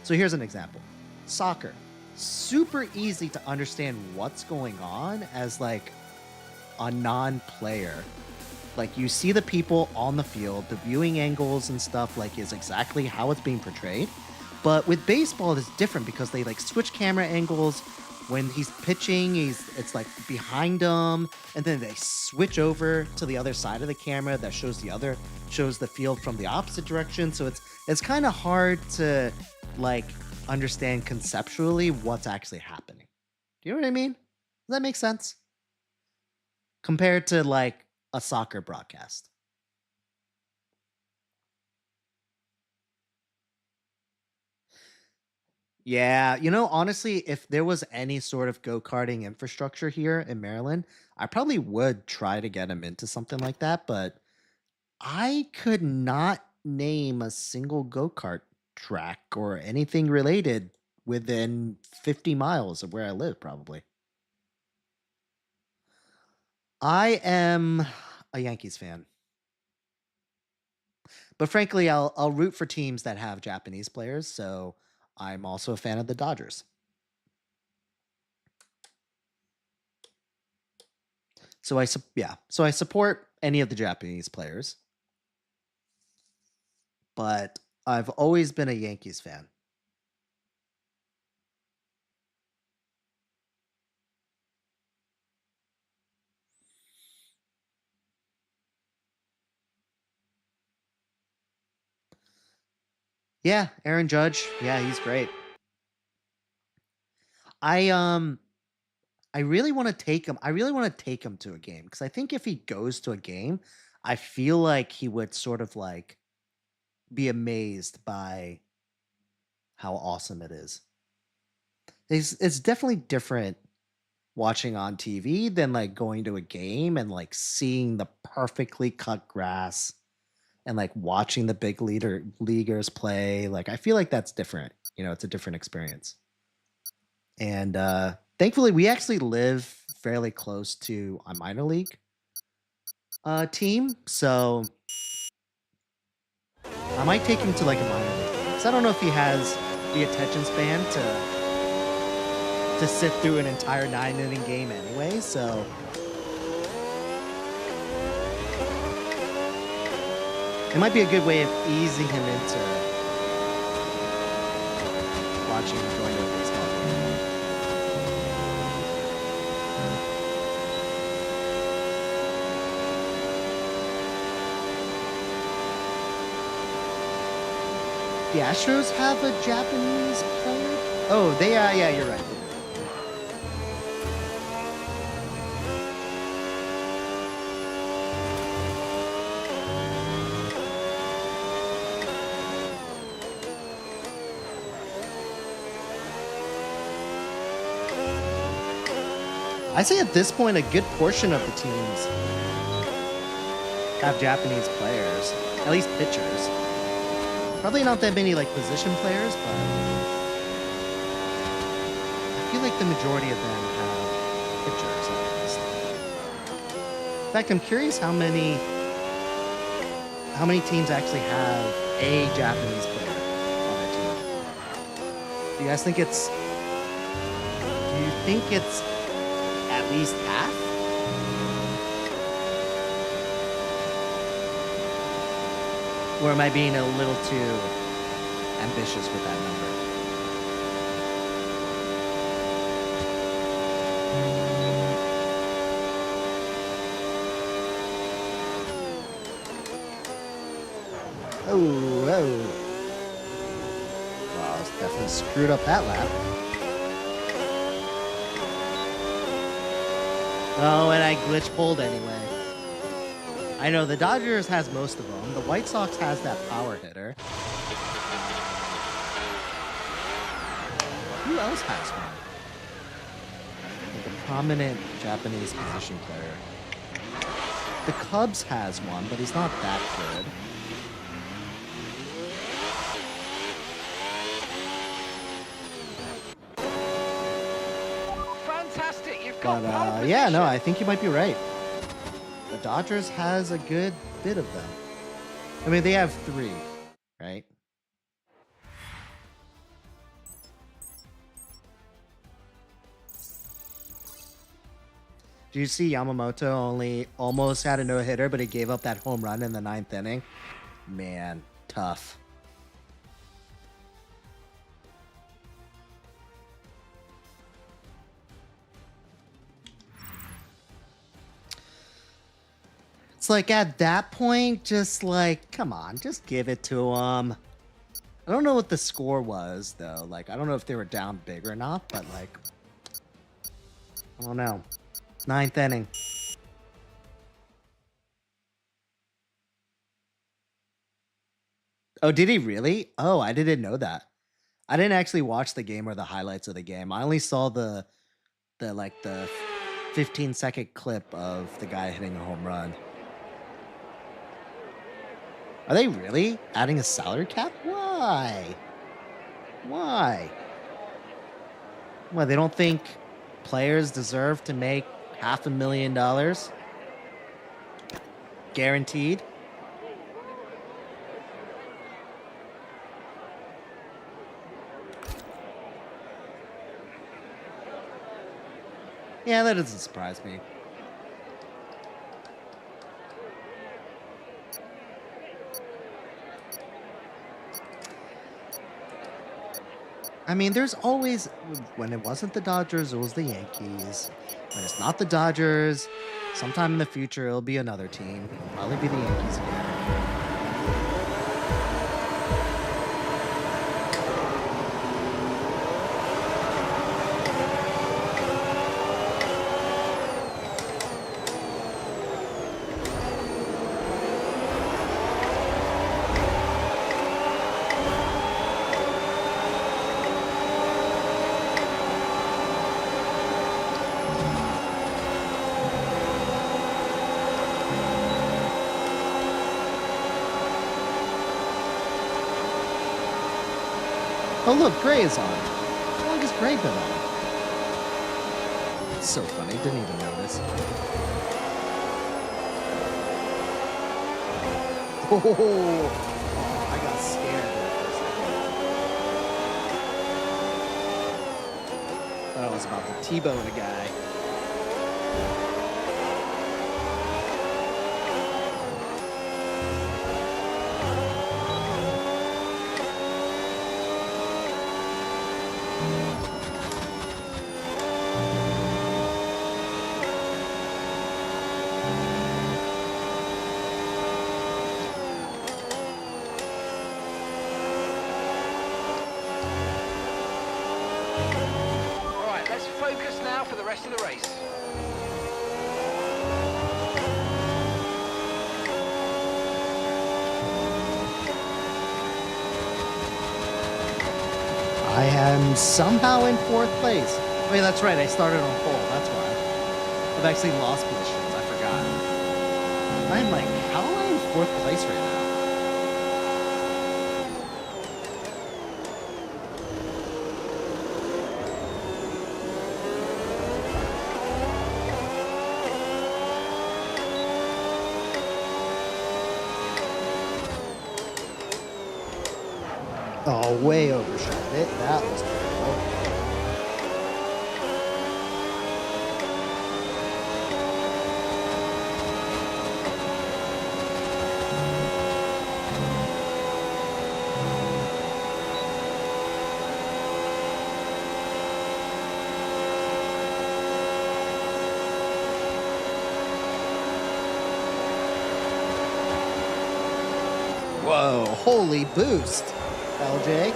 So here's an example. Soccer. Super easy to understand what's going on as like a non-player. Like you see the people on the field, the viewing angles and stuff like is exactly how it's being portrayed. But with baseball, it's different because they like switch camera angles. When he's pitching, it's like behind him, and then they switch over to the other side of the camera that shows the field from the opposite direction. So it's kind of hard to like understand conceptually what's actually happening. Do you know what I mean? Does that make sense? Compared to like a soccer broadcast. Yeah, you know, honestly, if there was any sort of go-karting infrastructure here in Maryland, I probably would try to get him into something like that, but I could not name a single go-kart track or anything related within 50 miles of where I live, probably. I am a Yankees fan. But frankly, I'll root for teams that have Japanese players, so I'm also a fan of the Dodgers. So I support any of the Japanese players. But I've always been a Yankees fan. Yeah, Aaron Judge. Yeah, he's great. I I really want to take him. I really want to take him to a game because I think if he goes to a game, I feel like he would sort of like be amazed by how awesome it is. It's definitely different watching on TV than like going to a game and like seeing the perfectly cut grass and like watching the big leaguers play. Like I feel like that's different. You know, it's a different experience. And thankfully, we actually live fairly close to a minor league team, so I might take him to like a minor league game. 'Cause I don't know if he has the attention span to sit through an entire 9-inning game anyway. So it might be a good way of easing him into watching and going to a baseball game. The Astros have a Japanese player? Oh, they yeah, you're right. I say at this point, a good portion of the teams have Japanese players, at least pitchers. Probably not that many like position players, but I feel like the majority of them have pitchers at least. In fact, I'm curious how many teams actually have a Japanese player on their team. Do you guys think it's? Do you think it's at least half? Or am I being a little too ambitious with that number? Oh. Wow, it's definitely screwed up that lap. Oh, and I glitch pulled anyway. I know the Dodgers has most of them. The White Sox has that power hitter. Who else has one? Like a prominent Japanese position player. The Cubs has one, but he's not that good. Fantastic, you've got But yeah, no, I think you might be right. The Dodgers has a good bit of them. I mean, they have 3, right? Do you see Yamamoto only almost had a no-hitter, but he gave up that home run in the 9th inning? Man, tough. It's like at that point, just like, come on, just give it to him. I don't know what the score was, though. Like, I don't know if they were down big or not, but like, I don't know. 9th inning. Oh, did he really? Oh, I didn't know that. I didn't actually watch the game or the highlights of the game. I only saw the 15-second clip of the guy hitting a home run. Are they really adding a salary cap? Why? Why? Well, they don't think players deserve to make $500,000 guaranteed? Yeah, that doesn't surprise me. I mean, there's always, when it wasn't the Dodgers, it was the Yankees. When it's not the Dodgers, sometime in the future, it'll be another team. Probably be the Yankees again. Oh look, Gray is on. How long has Gray been on? It's so funny, didn't even notice. Oh, I got scared there for a second. Thought I was about to T-bone a guy. Right, let's focus now for the rest of the race. I am somehow in 4th place. Wait, that's right, I started on pole, that's why. I've actually lost positions, I forgot. I'm like, how am I in 4th place right now? Oh, way overshot it. That was terrible. Whoa, holy boost, LJ.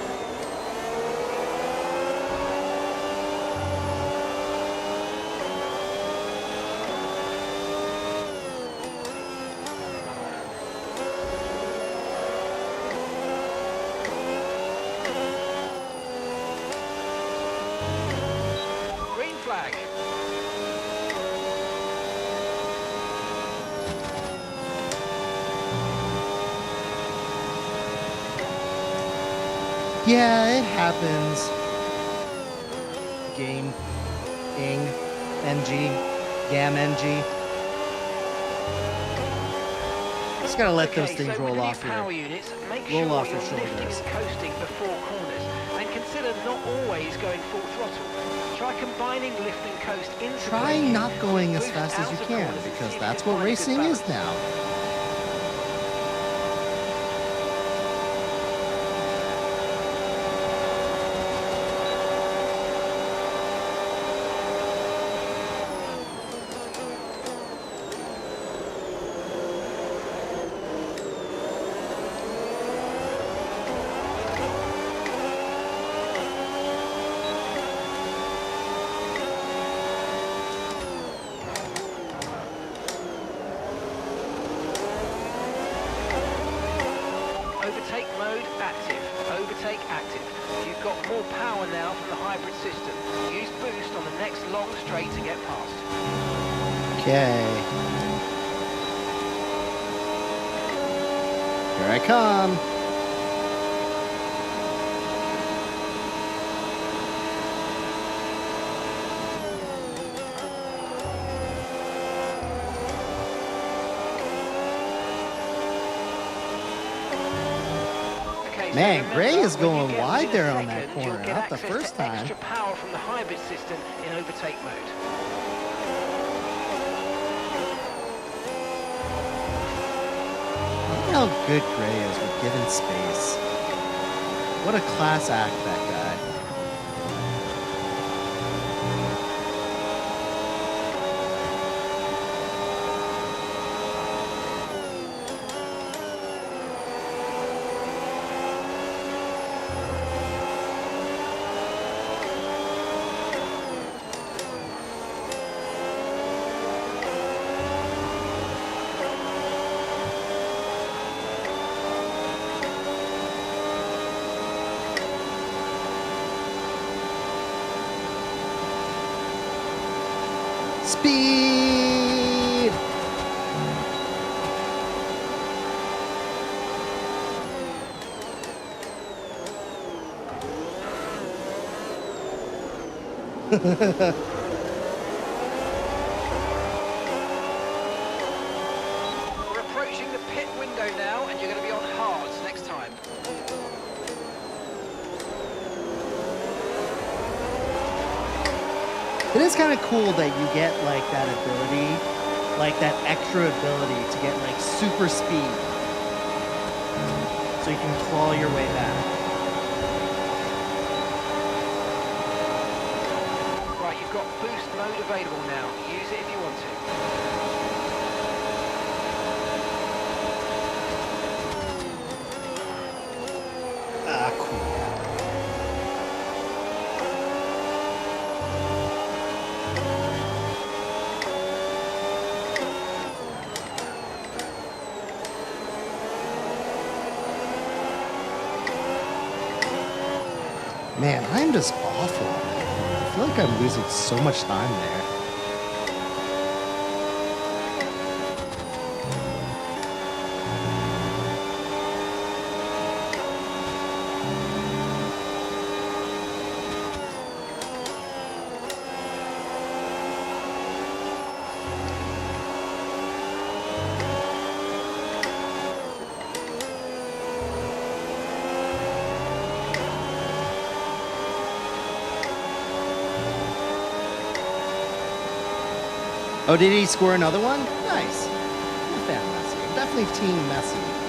Green flag. Yeah, it happens. Game, ing, NG, gam NG. Just gotta let those Okay, things so roll with off your power here. units, make Roll sure off you're your lifting shoulders. and coasting before corners, and consider not always going full throttle. Try combining lift and coast into Try braking. not going as Boost fast as out you of can, corners and see because if you that's can what find a good racing is balance. now. Overtake mode active. Overtake active. You've got more power now from the hybrid system. Use boost on the next long straight to get past. Okay. Here I come. Okay, so Man, remember, Gray is when you going get wide within a there on that second, corner, you'll get not the access first to time. extra power from the hybrid system in overtake mode. Look how good Gray is with giving space. What a class act, that guy. Speed! We're approaching the pit window now, and you're going to be on hards next time. It is kind of cool that you get like that ability, like that extra ability to get like super speed. So you can claw your way back. Right, you've got boost mode available now. Use it if you want to. Ah, cool. Man, I'm just awful. I feel like I'm losing so much time there. Oh, did he score another one? Nice. I'm a fan of Messi. I'm definitely team Messi, I think.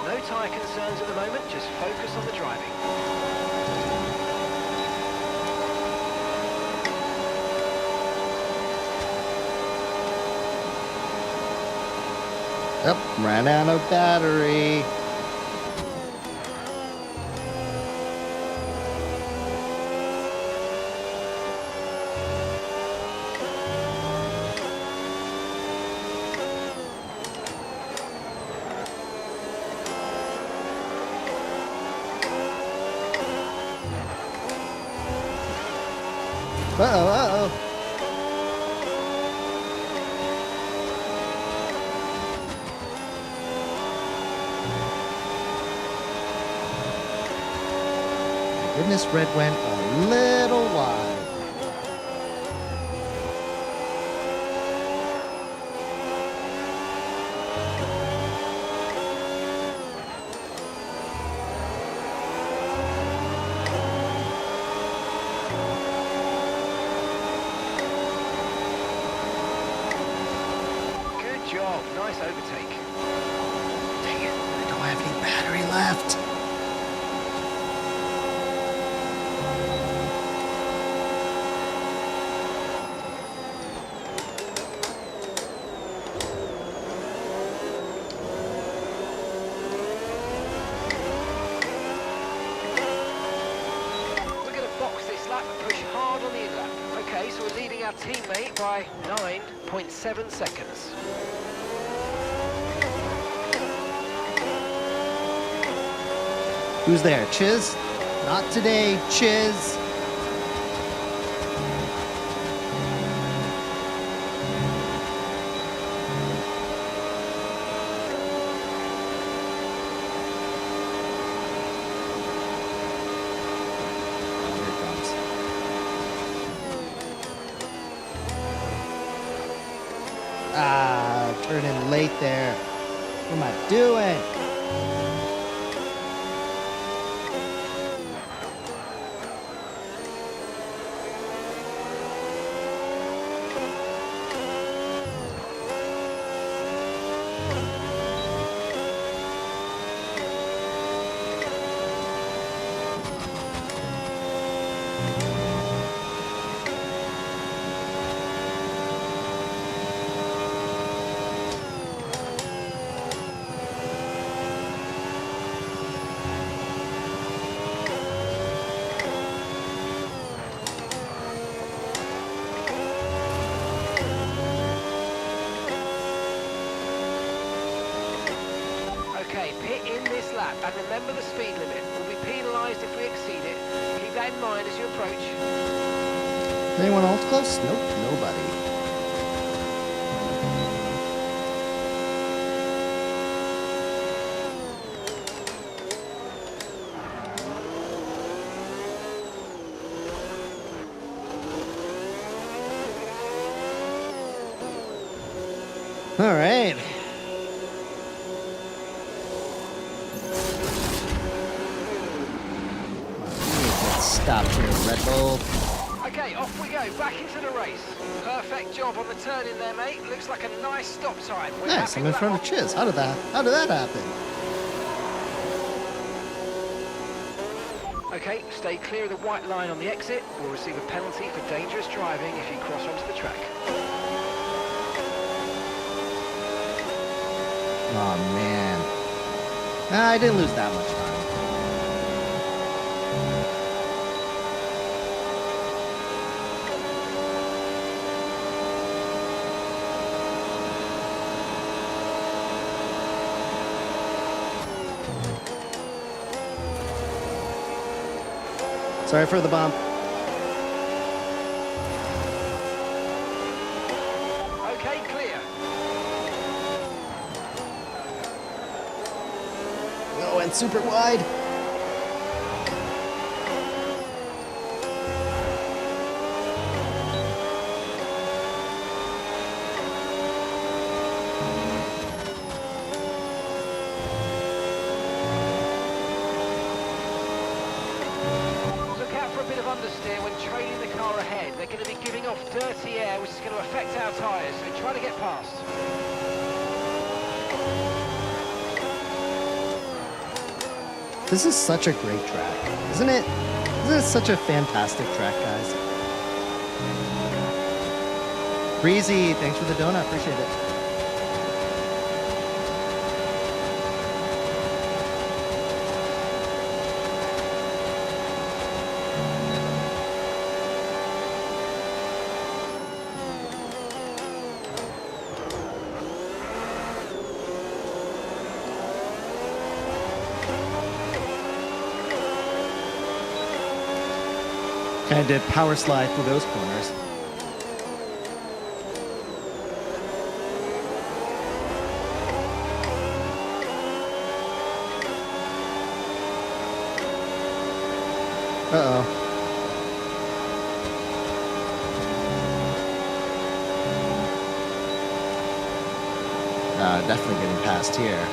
No tyre concerns at the moment, just focus on the driving. Yep, ran out of battery. Uh-oh, uh-oh. Goodness, red went a little wide. Good job, nice overtake. Dang it, I don't have any battery left. We're going to box this lap and push hard on the in-lap. Okay, so we're leading our teammate by 9.7 seconds. Who's there? Chiz? Not today, Chiz. Oh, here it comes. Ah, turning late there. What am I doing? Okay, pit in this lap and remember the speed limit. We'll be penalised if we exceed it. Keep that in mind as you approach. Anyone else close? Nope, nobody. All right. Let's stop here, Red Bull. Okay, off we go, back into the race. Perfect job on the turn in there, mate. Looks like a nice stop time. We're Nice, happy I'm in with front that of one. Chiz. How did that happen? Okay, stay clear of the white line on the exit. We'll receive a penalty for dangerous driving if you cross onto the track. Oh man. Nah, I didn't lose that much time. Sorry for the bump. Okay, clear. Oh, and super wide. Look out for a bit of understeer when trailing the car ahead. They're going to be giving off dirty air, which is going to affect our tyres, so try to get past. This is such a great track, isn't it? Isn't it such a fantastic track, guys? Breezy, thanks for the donut. Appreciate it. Kind of did power slide through those corners. Uh-oh. Definitely getting past here.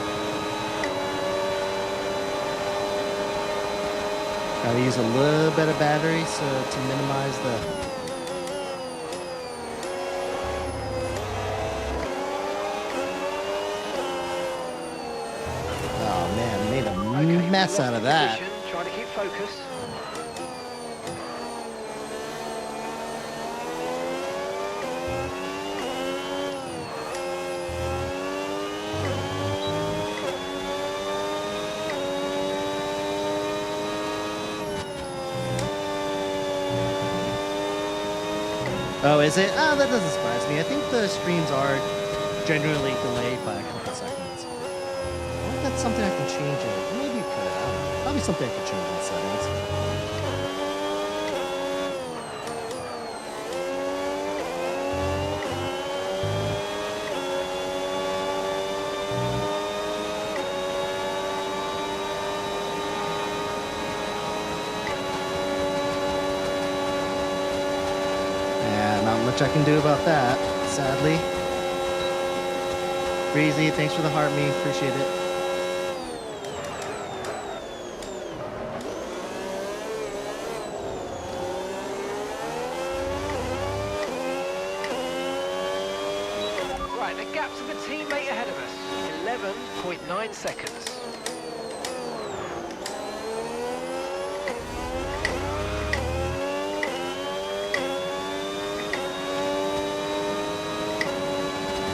Gotta use a little bit of battery so to minimize the... Oh man, made a Okay, mess we've out lost of the that. position. Try to keep focused. Oh, is it? Oh, that doesn't surprise me. I think the streams are generally delayed by a couple seconds. I wonder if that's something I can change it. Maybe you could. I don't know. Probably something I could change in settings. Yeah, not much I can do about that, sadly. Breezy, thanks for the heart me. Appreciate it. Right, the gap to the teammate ahead of us. 11.9 seconds.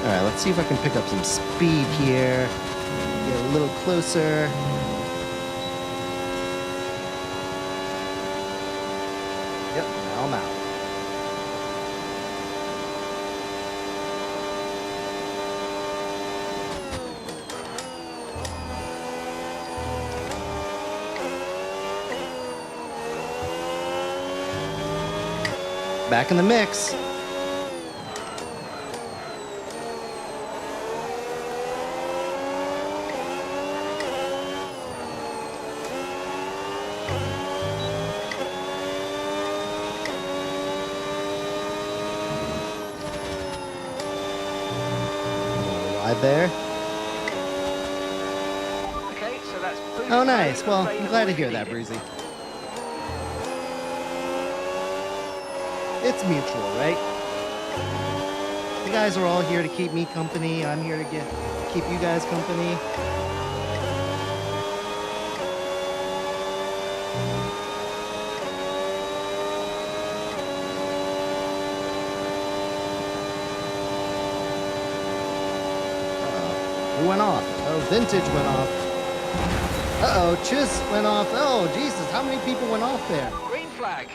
Alright, let's see if I can pick up some speed here. Get a little closer. Yep, now I'm out. back in the mix. Right there. Okay, so that's boost Oh, nice. mode Well, I'm available glad to if you hear that, need it. Breezy. It's mutual, right? The guys are all here to keep me company. I'm here to keep you guys company. Who went off? Oh, Vintage went off. Uh-oh, Chiz went off. Oh, Jesus, how many people went off there? Green flag.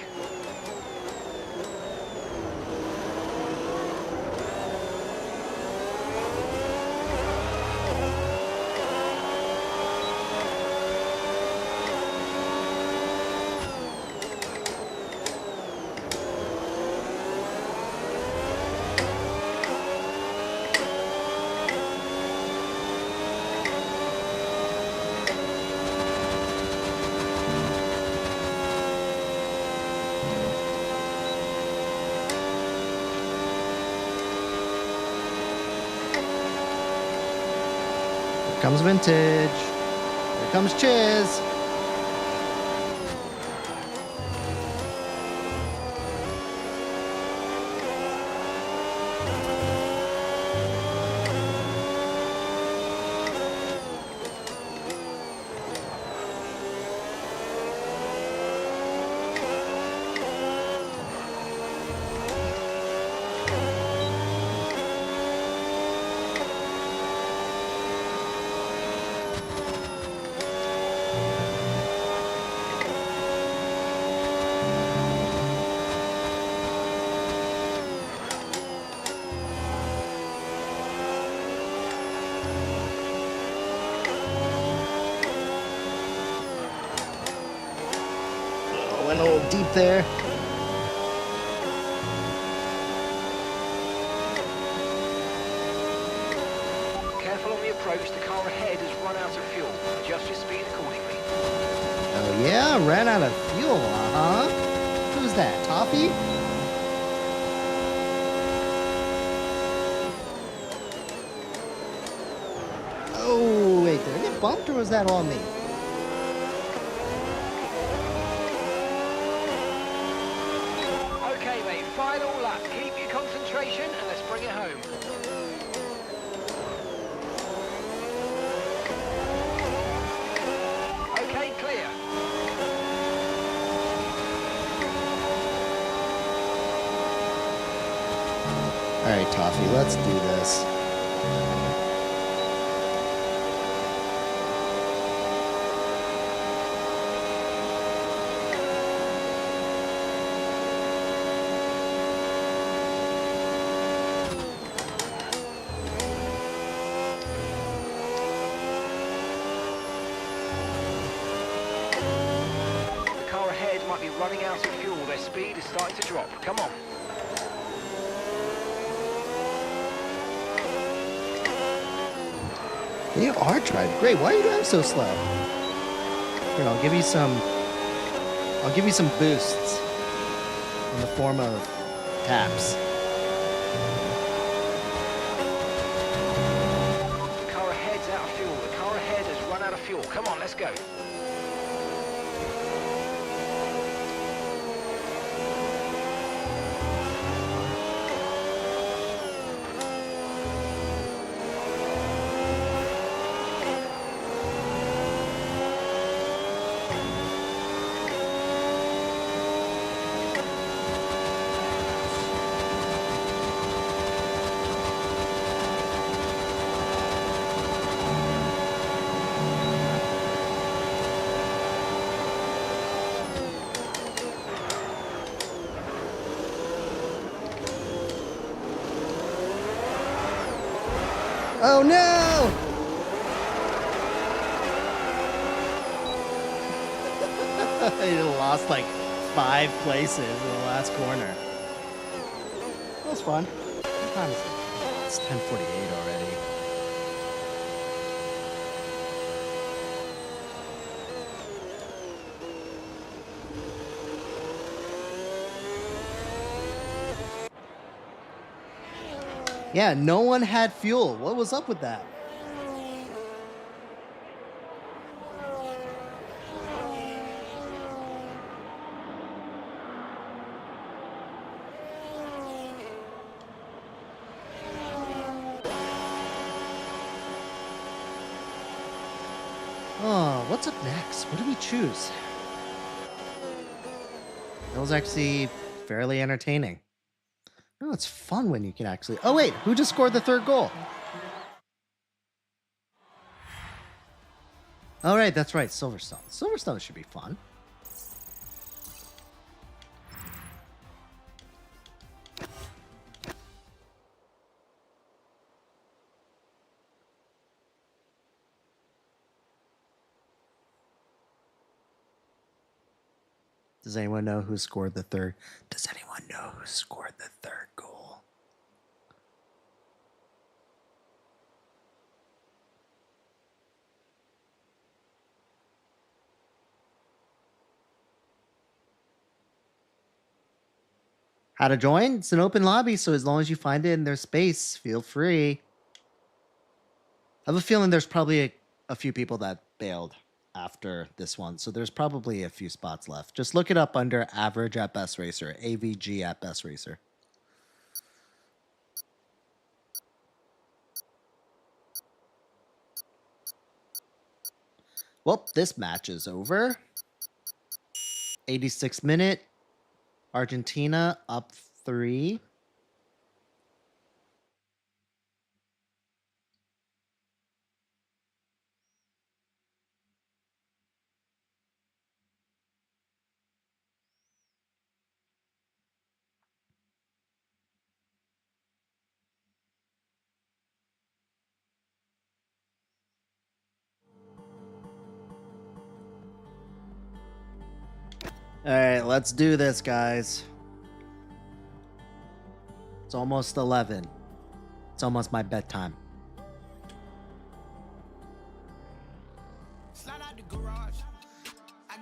Here comes Vintage. Here comes Chiz. Went a little deep there. Careful on the approach, the car ahead has run out of fuel. Adjust your speed accordingly. Oh yeah, ran out of fuel, uh-huh. Who's that, Toffee? Oh, wait, did I get bumped or was that all me? Okay, mate, final lap. Keep your concentration and let's bring it home. Okay, clear. All right, Toffee, let's do this. The car ahead might be running out of fuel. Their speed is starting to drop. Come on. You are driving great. Why are you driving so slow? Here, I'll give you some boosts in the form of taps. The car ahead's out of fuel. The car ahead has run out of fuel. Come on, let's go. Oh no! He lost like 5 places in the last corner. was fun. What time is it? It's 10:48 already. Yeah, no one had fuel. What was up with that? Oh, what's up next? What do we choose? That was actually fairly entertaining. Oh, it's fun when you can actually... Oh, wait, who just scored the third goal? All right, that's right, Silverstone. Silverstone should be fun. Does anyone know who scored the third? Does anyone know who scored the third goal? How to join? It's an open lobby, so as long as you find it in their space, feel free. I have a feeling there's probably a few people that bailed after this one, so there's probably a few spots left. Just look it up under average at best racer, AVG at best racer. Well, this match is over. 86th minute. Argentina up 3. All right, let's do this, guys. It's almost 11. It's almost my bedtime.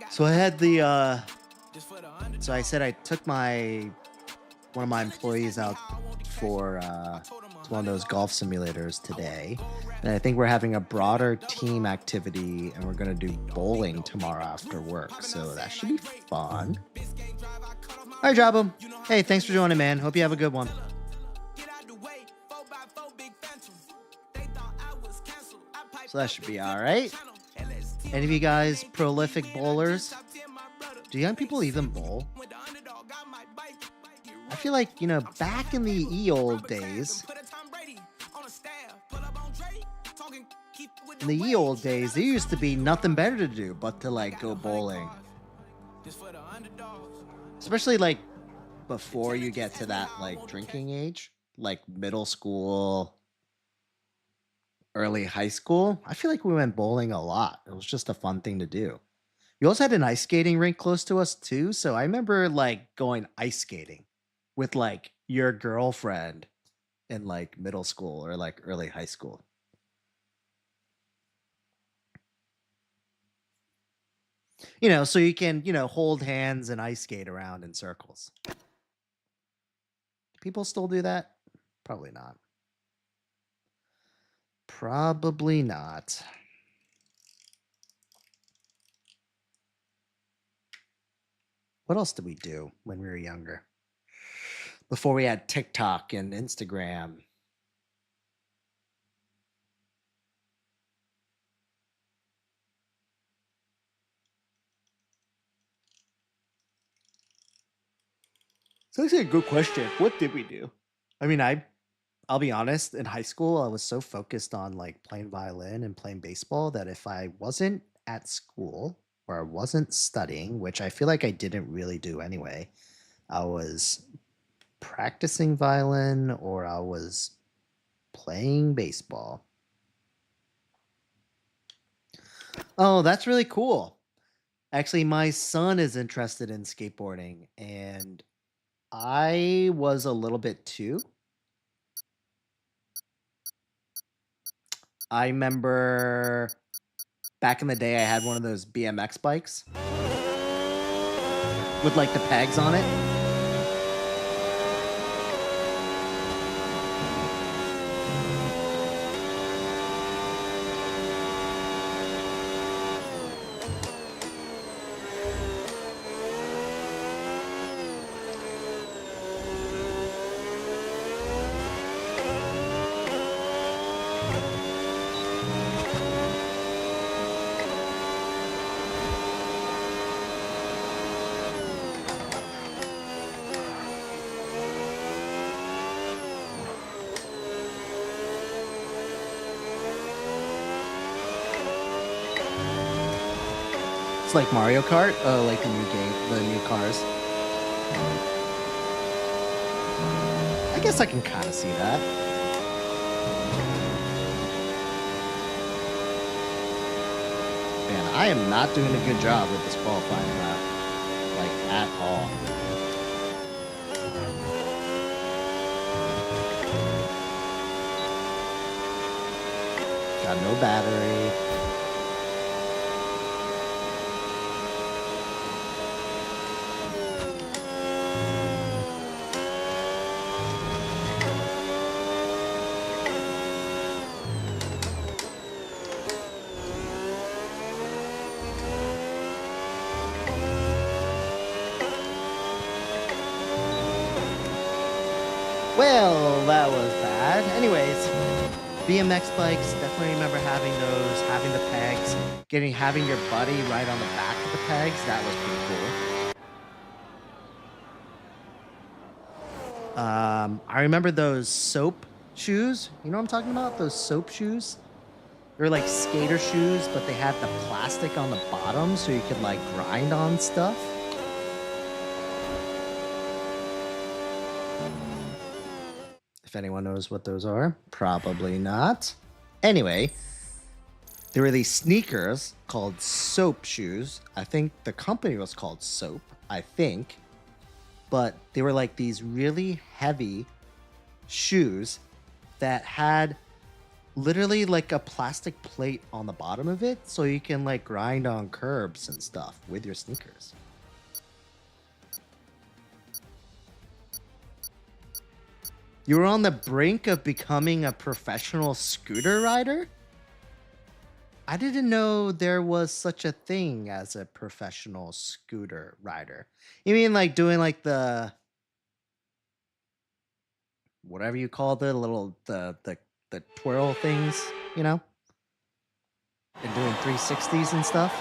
So I had the so I said I took one of my employees out for one of those golf simulators today. And I think we're having a broader team activity and we're going to do bowling tomorrow after work. So that should be fun. All right, Jabba. Hey, thanks for joining, man. Hope you have a good one. So that should be all right. Any of you guys prolific bowlers? Do young people even bowl? I feel like, you know, back in the old days, there used to be nothing better to do but to like go bowling. Especially like before you get to that like drinking age, like middle school, early high school. I feel like we went bowling a lot. It was just a fun thing to do. We also had an ice skating rink close to us too, so I remember like going ice skating with like your girlfriend in like middle school or like early high school. You know, so you can, you know, hold hands and ice skate around in circles. People still do that? Probably not. Probably not. What else did we do when we were younger? Before we had TikTok and Instagram. So that's a good question. What did we do? I mean, I'll be honest, in high school, I was so focused on like playing violin and playing baseball that if I wasn't at school or I wasn't studying, which I feel like I didn't really do anyway, I was practicing violin or I was playing baseball. Oh, that's really cool. Actually, my son is interested in skateboarding and I was a little bit too. I remember back in the day, I had one of those BMX bikes with like the pegs on it. It's like Mario Kart, like the new game, the new cars. I guess I can kind of see that. Man, I am not doing a good job with this qualifying lap, like at all. Got no battery. Well, that was bad. Anyways, BMX bikes, definitely remember having those, having the pegs, having your buddy right on the back of the pegs. That was pretty cool. I remember those soap shoes. You know what I'm talking about? Those soap shoes? They're like skater shoes, but they had the plastic on the bottom so you could like grind on stuff. If anyone knows what those are, probably not. Anyway, there were these sneakers called Soap shoes. I think the company was called Soap, I think. But they were like these really heavy shoes that had literally like a plastic plate on the bottom of it so you can like grind on curbs and stuff with your sneakers. You were on the brink of becoming a professional scooter rider? I didn't know there was such a thing as a professional scooter rider. You mean like doing like the whatever you call the little the twirl things, you know? And doing 360s and stuff?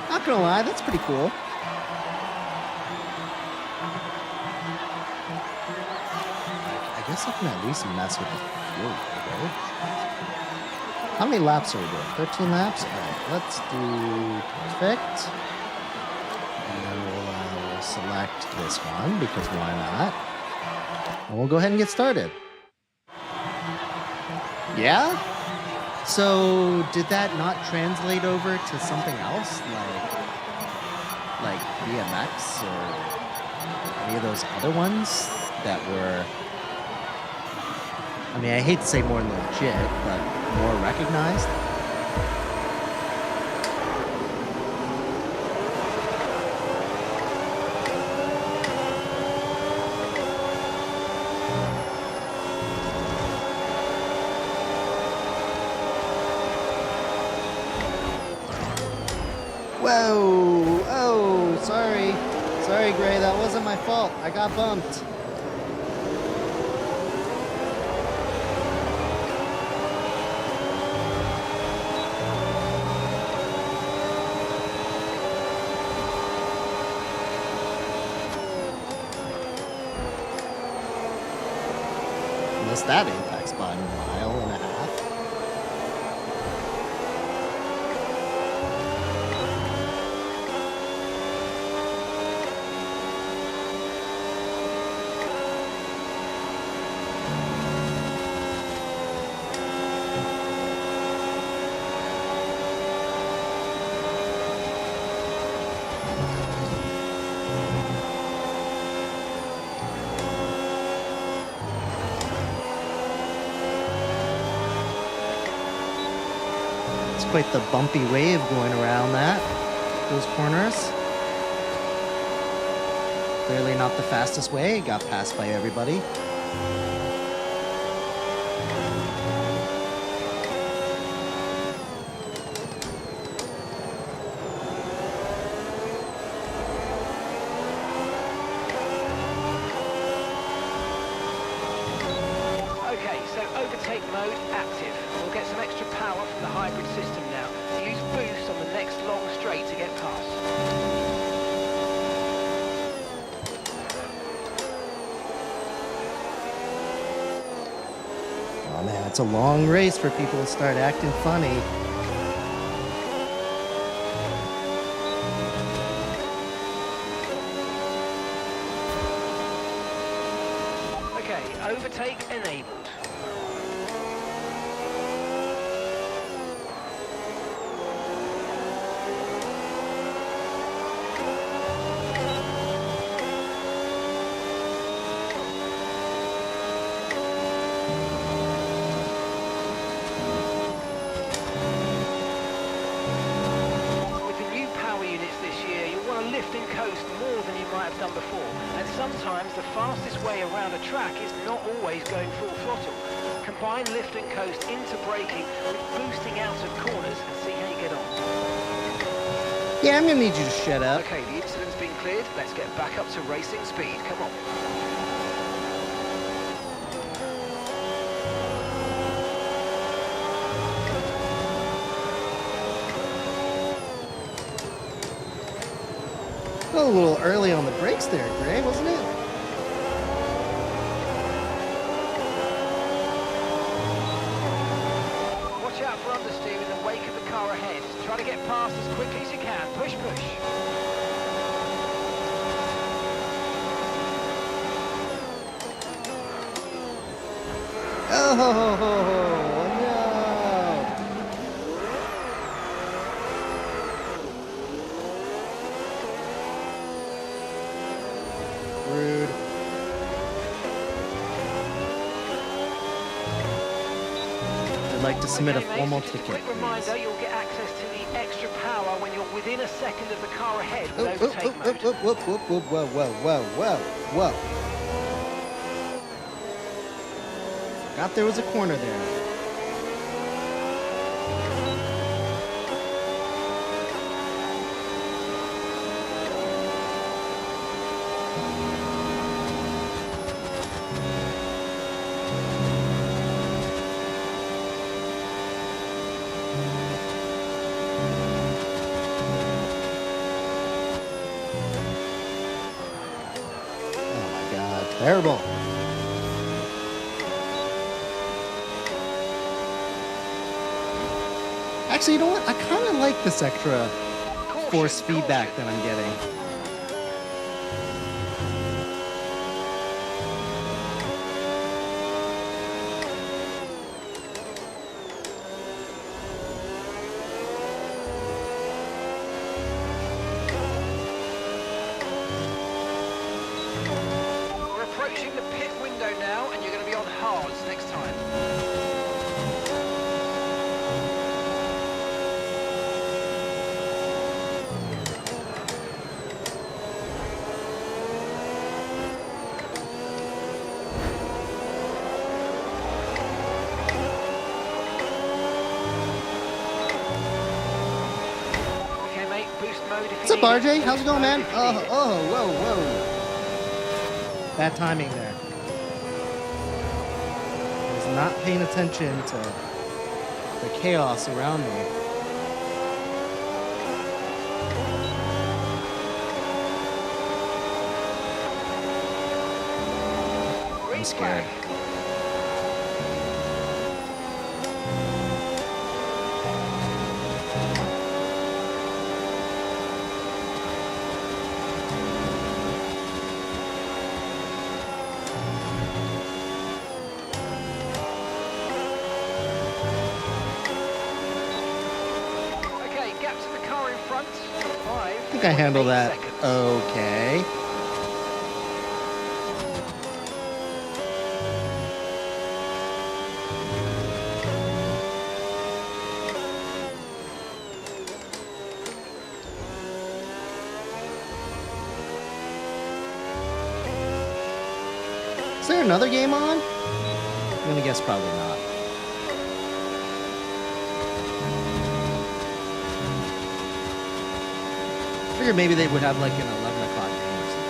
Not gonna lie, that's pretty cool. I guess I can at least mess with the fuel, right? How many laps are we doing? 13 laps? Alright, let's do perfect. And then we'll select this one, because why not? And we'll go ahead and get started. Yeah? So, did that not translate over to something else? Like BMX or any of those other ones that were... I mean, I hate to say more legit, but more recognized. Whoa! Oh, sorry. Sorry, Gray, that wasn't my fault. I got bumped. Missed that apex by a mile and a half. quite the bumpy wave going around those corners. Clearly not the fastest way. Got passed by everybody. Okay, so overtake mode active. We'll get some extra power from the hybrid system now. Use boost on the next long straight to get past. Oh man, it's a long race for people to start acting funny. Okay, overtake enabled. With the new power units this year, you'll want to lift and coast more than you might have done before. And sometimes the fastest way around a track is not always going full throttle. Combine lift and coast into braking with boosting out of corners and see how you get on. Yeah, I'm gonna need you to shut up. Okay, the incident's been cleared. Let's get back up to racing speed. Come on. A little early on the brakes there, Gray, wasn't it? Watch out for understeer in the wake of the car ahead. Try to get past as quickly as you can. Push, push. Oh no! Rude. I'd like to submit a Okay, mate, formal just a ticket, quick reminder, please. you'll get access to the extra power when you're within a second of the car ahead Oh, with oh, overtake oh, mode. oh, whoa, whoa, whoa, whoa, whoa, whoa, whoa, whoa. Forgot there was a corner there. Oh my god, terrible. Actually, you know what? I kind of like this extra force feedback that I'm getting. We're approaching the pit window now, and you're going to be on hards next time. Okay, mate, boost mode if you What's up, need it. RJ? How's it Boost going, mode man? if you need it. Whoa, whoa. Bad timing there. I was not paying attention to the chaos around me. Green I'm scared. flag. Okay, gap to the car in front. 5. I think I handle that Seconds. okay. there another game on? I'm gonna guess probably not. Figured maybe they would have like an 11 o'clock game or something.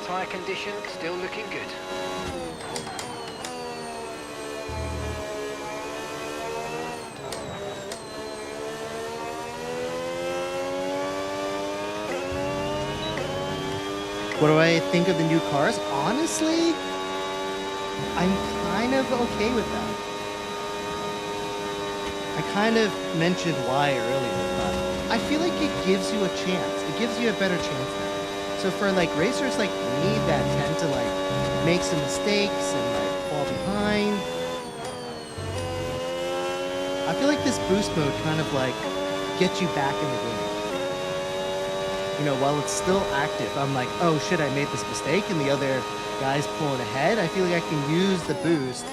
Tyre condition still looking good. What do I think of the new cars? Honestly, I'm kind of okay with that. I kind of mentioned why earlier, but I feel like it gives you a chance. It gives you a better chance now. So for like racers like me that tend to like make some mistakes and like fall behind, I feel like this boost mode kind of like gets you back in the game. You know, while it's still active, I'm like, oh shit, I made this mistake, and the other guy's pulling ahead. I feel like I can use the boost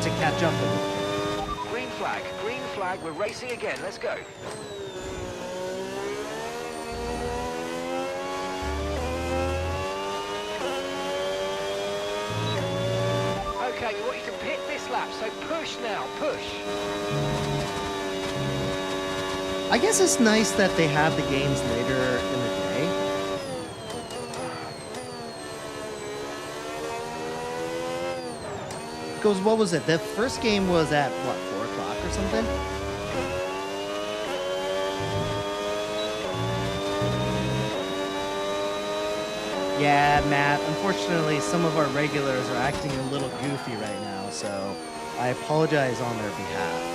to catch up with him. Green flag, we're racing again, let's go. Okay, we want you to pit this lap, so push now, push. I guess it's nice that they have the games later in the day. Because what was it? The first game was at, what, 4 o'clock or something? Yeah, Matt, unfortunately some of our regulars are acting a little goofy right now, so I apologize on their behalf.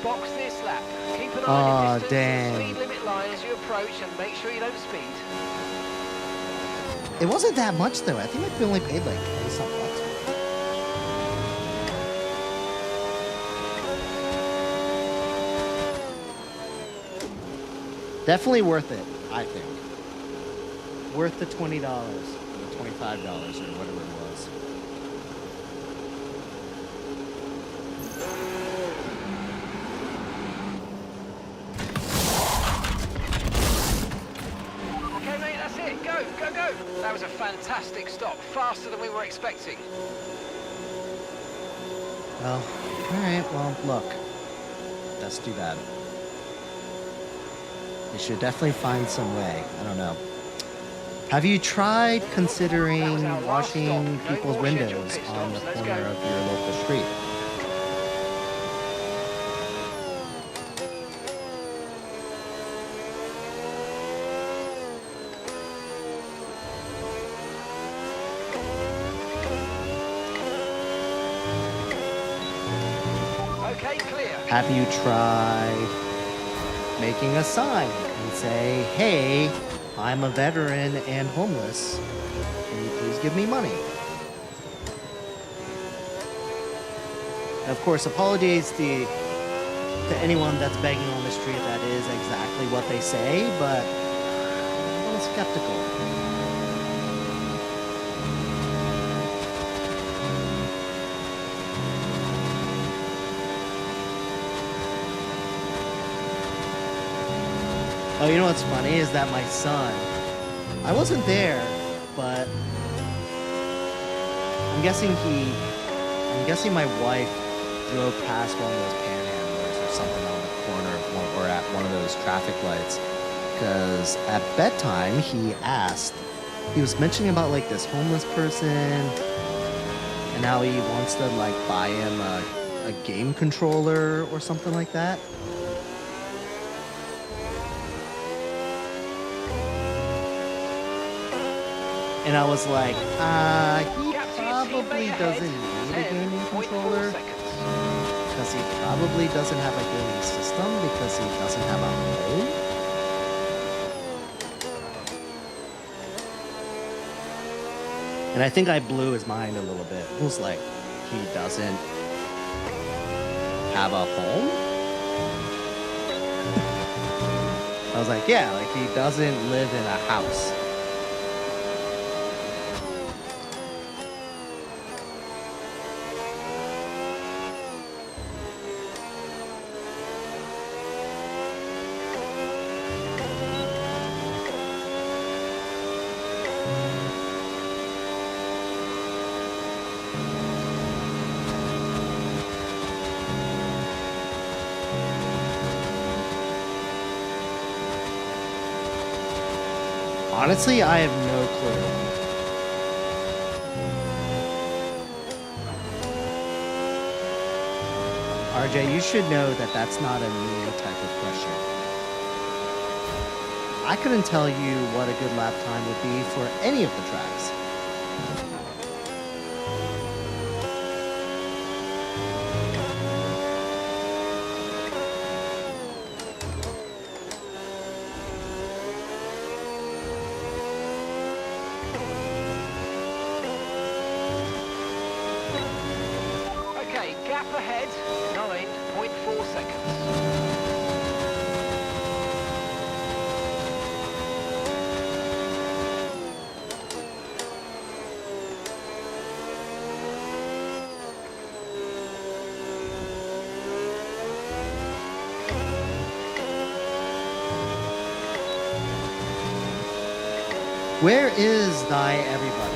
Box this lap. Keep an eye Aw, on the distance, dang. speed limit line as you approach, and make sure you don't speed. It wasn't that much though. I think like we only paid like 20 some bucks. Definitely worth it, I think. Worth the $20 or the $25 or whatever it was. Okay, mate, that's it. Go, go, go. That was a fantastic stop. Faster than we were expecting. Well, alright, well, look. That's too bad. They should definitely find some way. I don't know. Have you tried considering washing people's windows on the corner of your local street? Okay, clear. Have you tried making a sign and say, hey, I'm a veteran and homeless. Can you please give me money? And of course, apologies to anyone that's begging on the street. That is exactly what they say, but I'm a little skeptical. Oh, you know what's funny is that my son, I wasn't there, but I'm guessing my wife drove past one of those panhandlers or something on the corner of one, or at one of those traffic lights. Because at bedtime, he was mentioning about like this homeless person and how he wants to like buy him a game controller or something like that. And I was like, he Gap to your probably teammate ahead. doesn't need a gaming 10.4 controller. seconds. Because he probably doesn't have a gaming system because he doesn't have a home. And I think I blew his mind a little bit. It was like, he doesn't have a home? I was like, yeah, like he doesn't live in a house. Honestly, I have no clue. RJ, you should know that that's not a me type of question. I couldn't tell you what a good lap time would be for any of the tracks. Okay, gap ahead, 9.4 seconds. Where is thy everybody?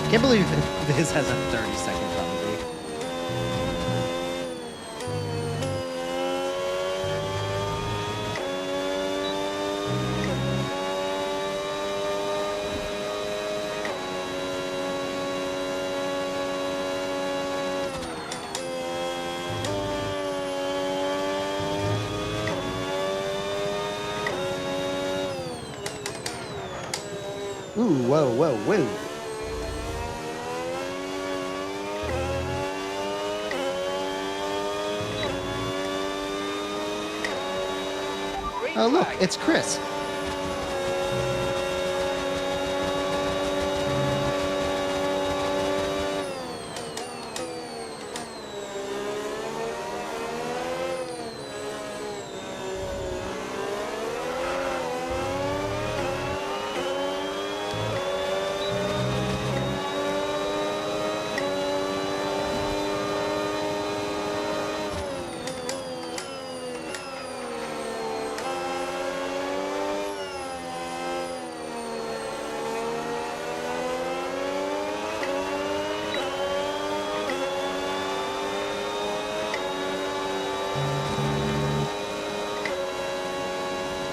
Can't believe this has a 30-second penalty. Ooh, whoa, whoa, whoa. Green Oh, look, flag. it's Chris.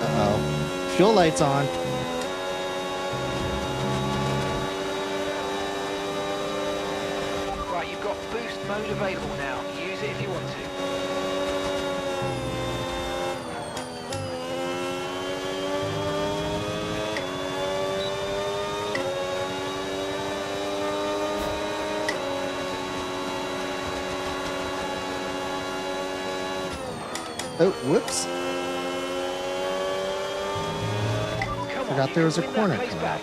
Uh-oh. Fuel lights on. Right, you've got boost mode available now. Use it if you want to. Oh, whoops. Come Forgot on, there you was a can win corner that place coming up. back.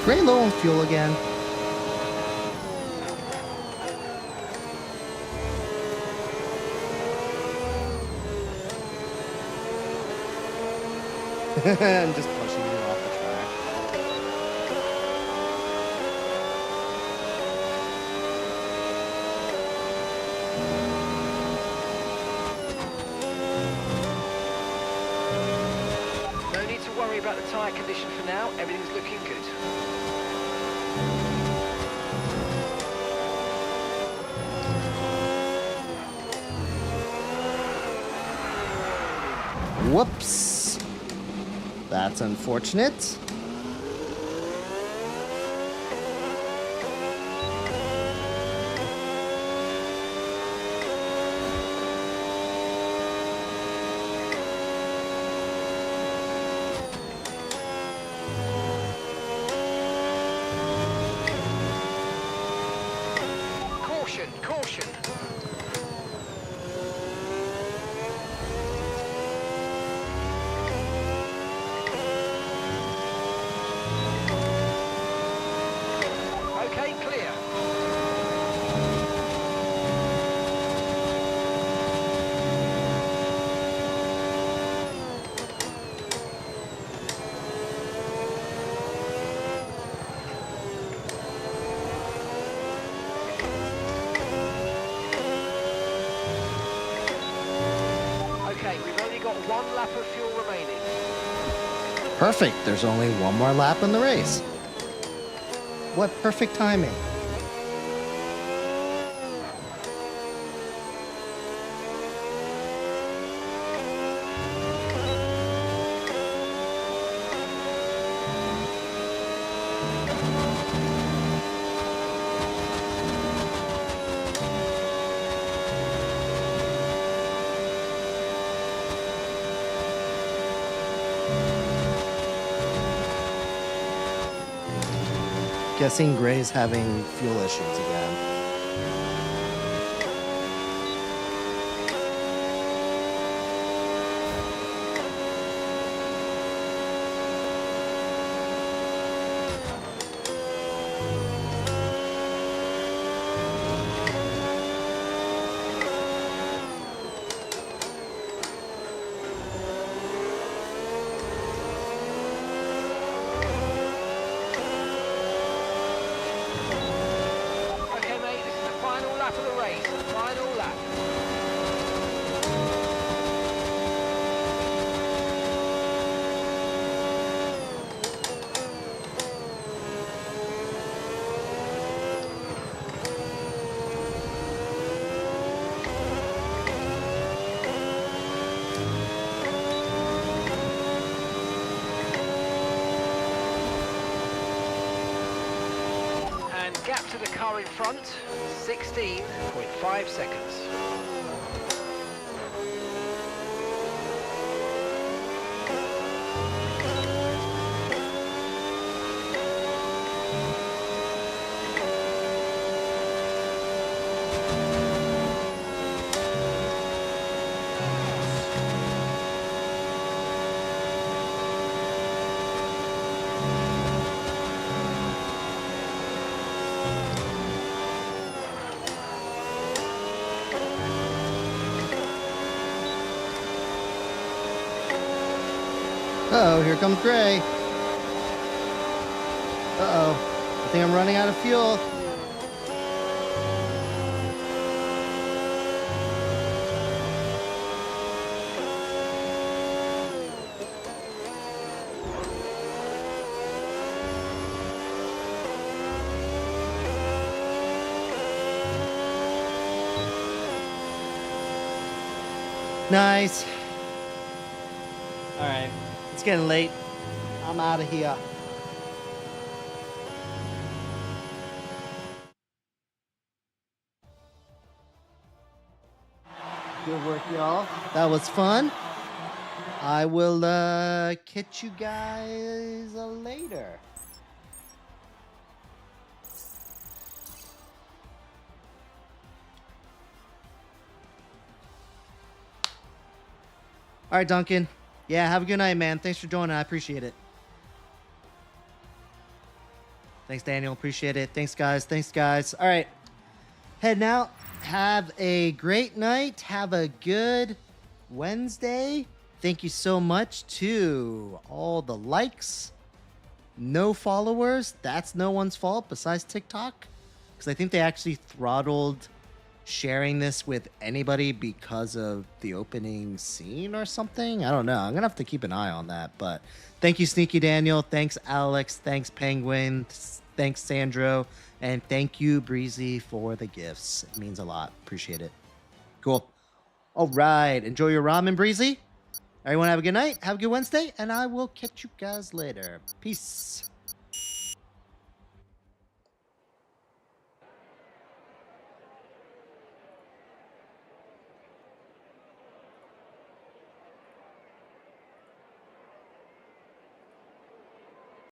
Gray low on fuel again. I'm just pushing you off the track. No need to worry about the tyre condition for now. Everything's looking good. Whoops. That's unfortunate. Caution, caution. Okay, clear. Okay, we've only got 1 lap of fuel remaining. Perfect. There's only one more lap in the race. What perfect timing. Guessing Gray's having fuel issues again. Okay, mate, this is the final lap of the race. Final lap. And gap to the car in front, 16.5 seconds. Uh-oh, here comes Gray. Uh-oh. I think I'm running out of fuel. Nice. All right. It's getting late. I'm out of here. Good work, y'all. That was fun. I will catch you guys later. All right, Duncan. Yeah, have a good night, man. Thanks for joining. I appreciate it. Thanks, Daniel. Appreciate it. Thanks, guys. Thanks, guys. All right. Heading out. Have a great night. Have a good Wednesday. Thank you so much to all the likes. No followers. That's no one's fault besides TikTok. Because I think they actually throttled sharing this with anybody because of the opening scene or something. I don't know. I'm going to have to keep an eye on that. But thank you, Sneaky Daniel. Thanks, Alex. Thanks, Penguin. Thanks, Sandro. And thank you, Breezy, for the gifts. It means a lot. Appreciate it. Cool. All right. Enjoy your ramen, Breezy. Everyone have a good night. Have a good Wednesday. And I will catch you guys later. Peace.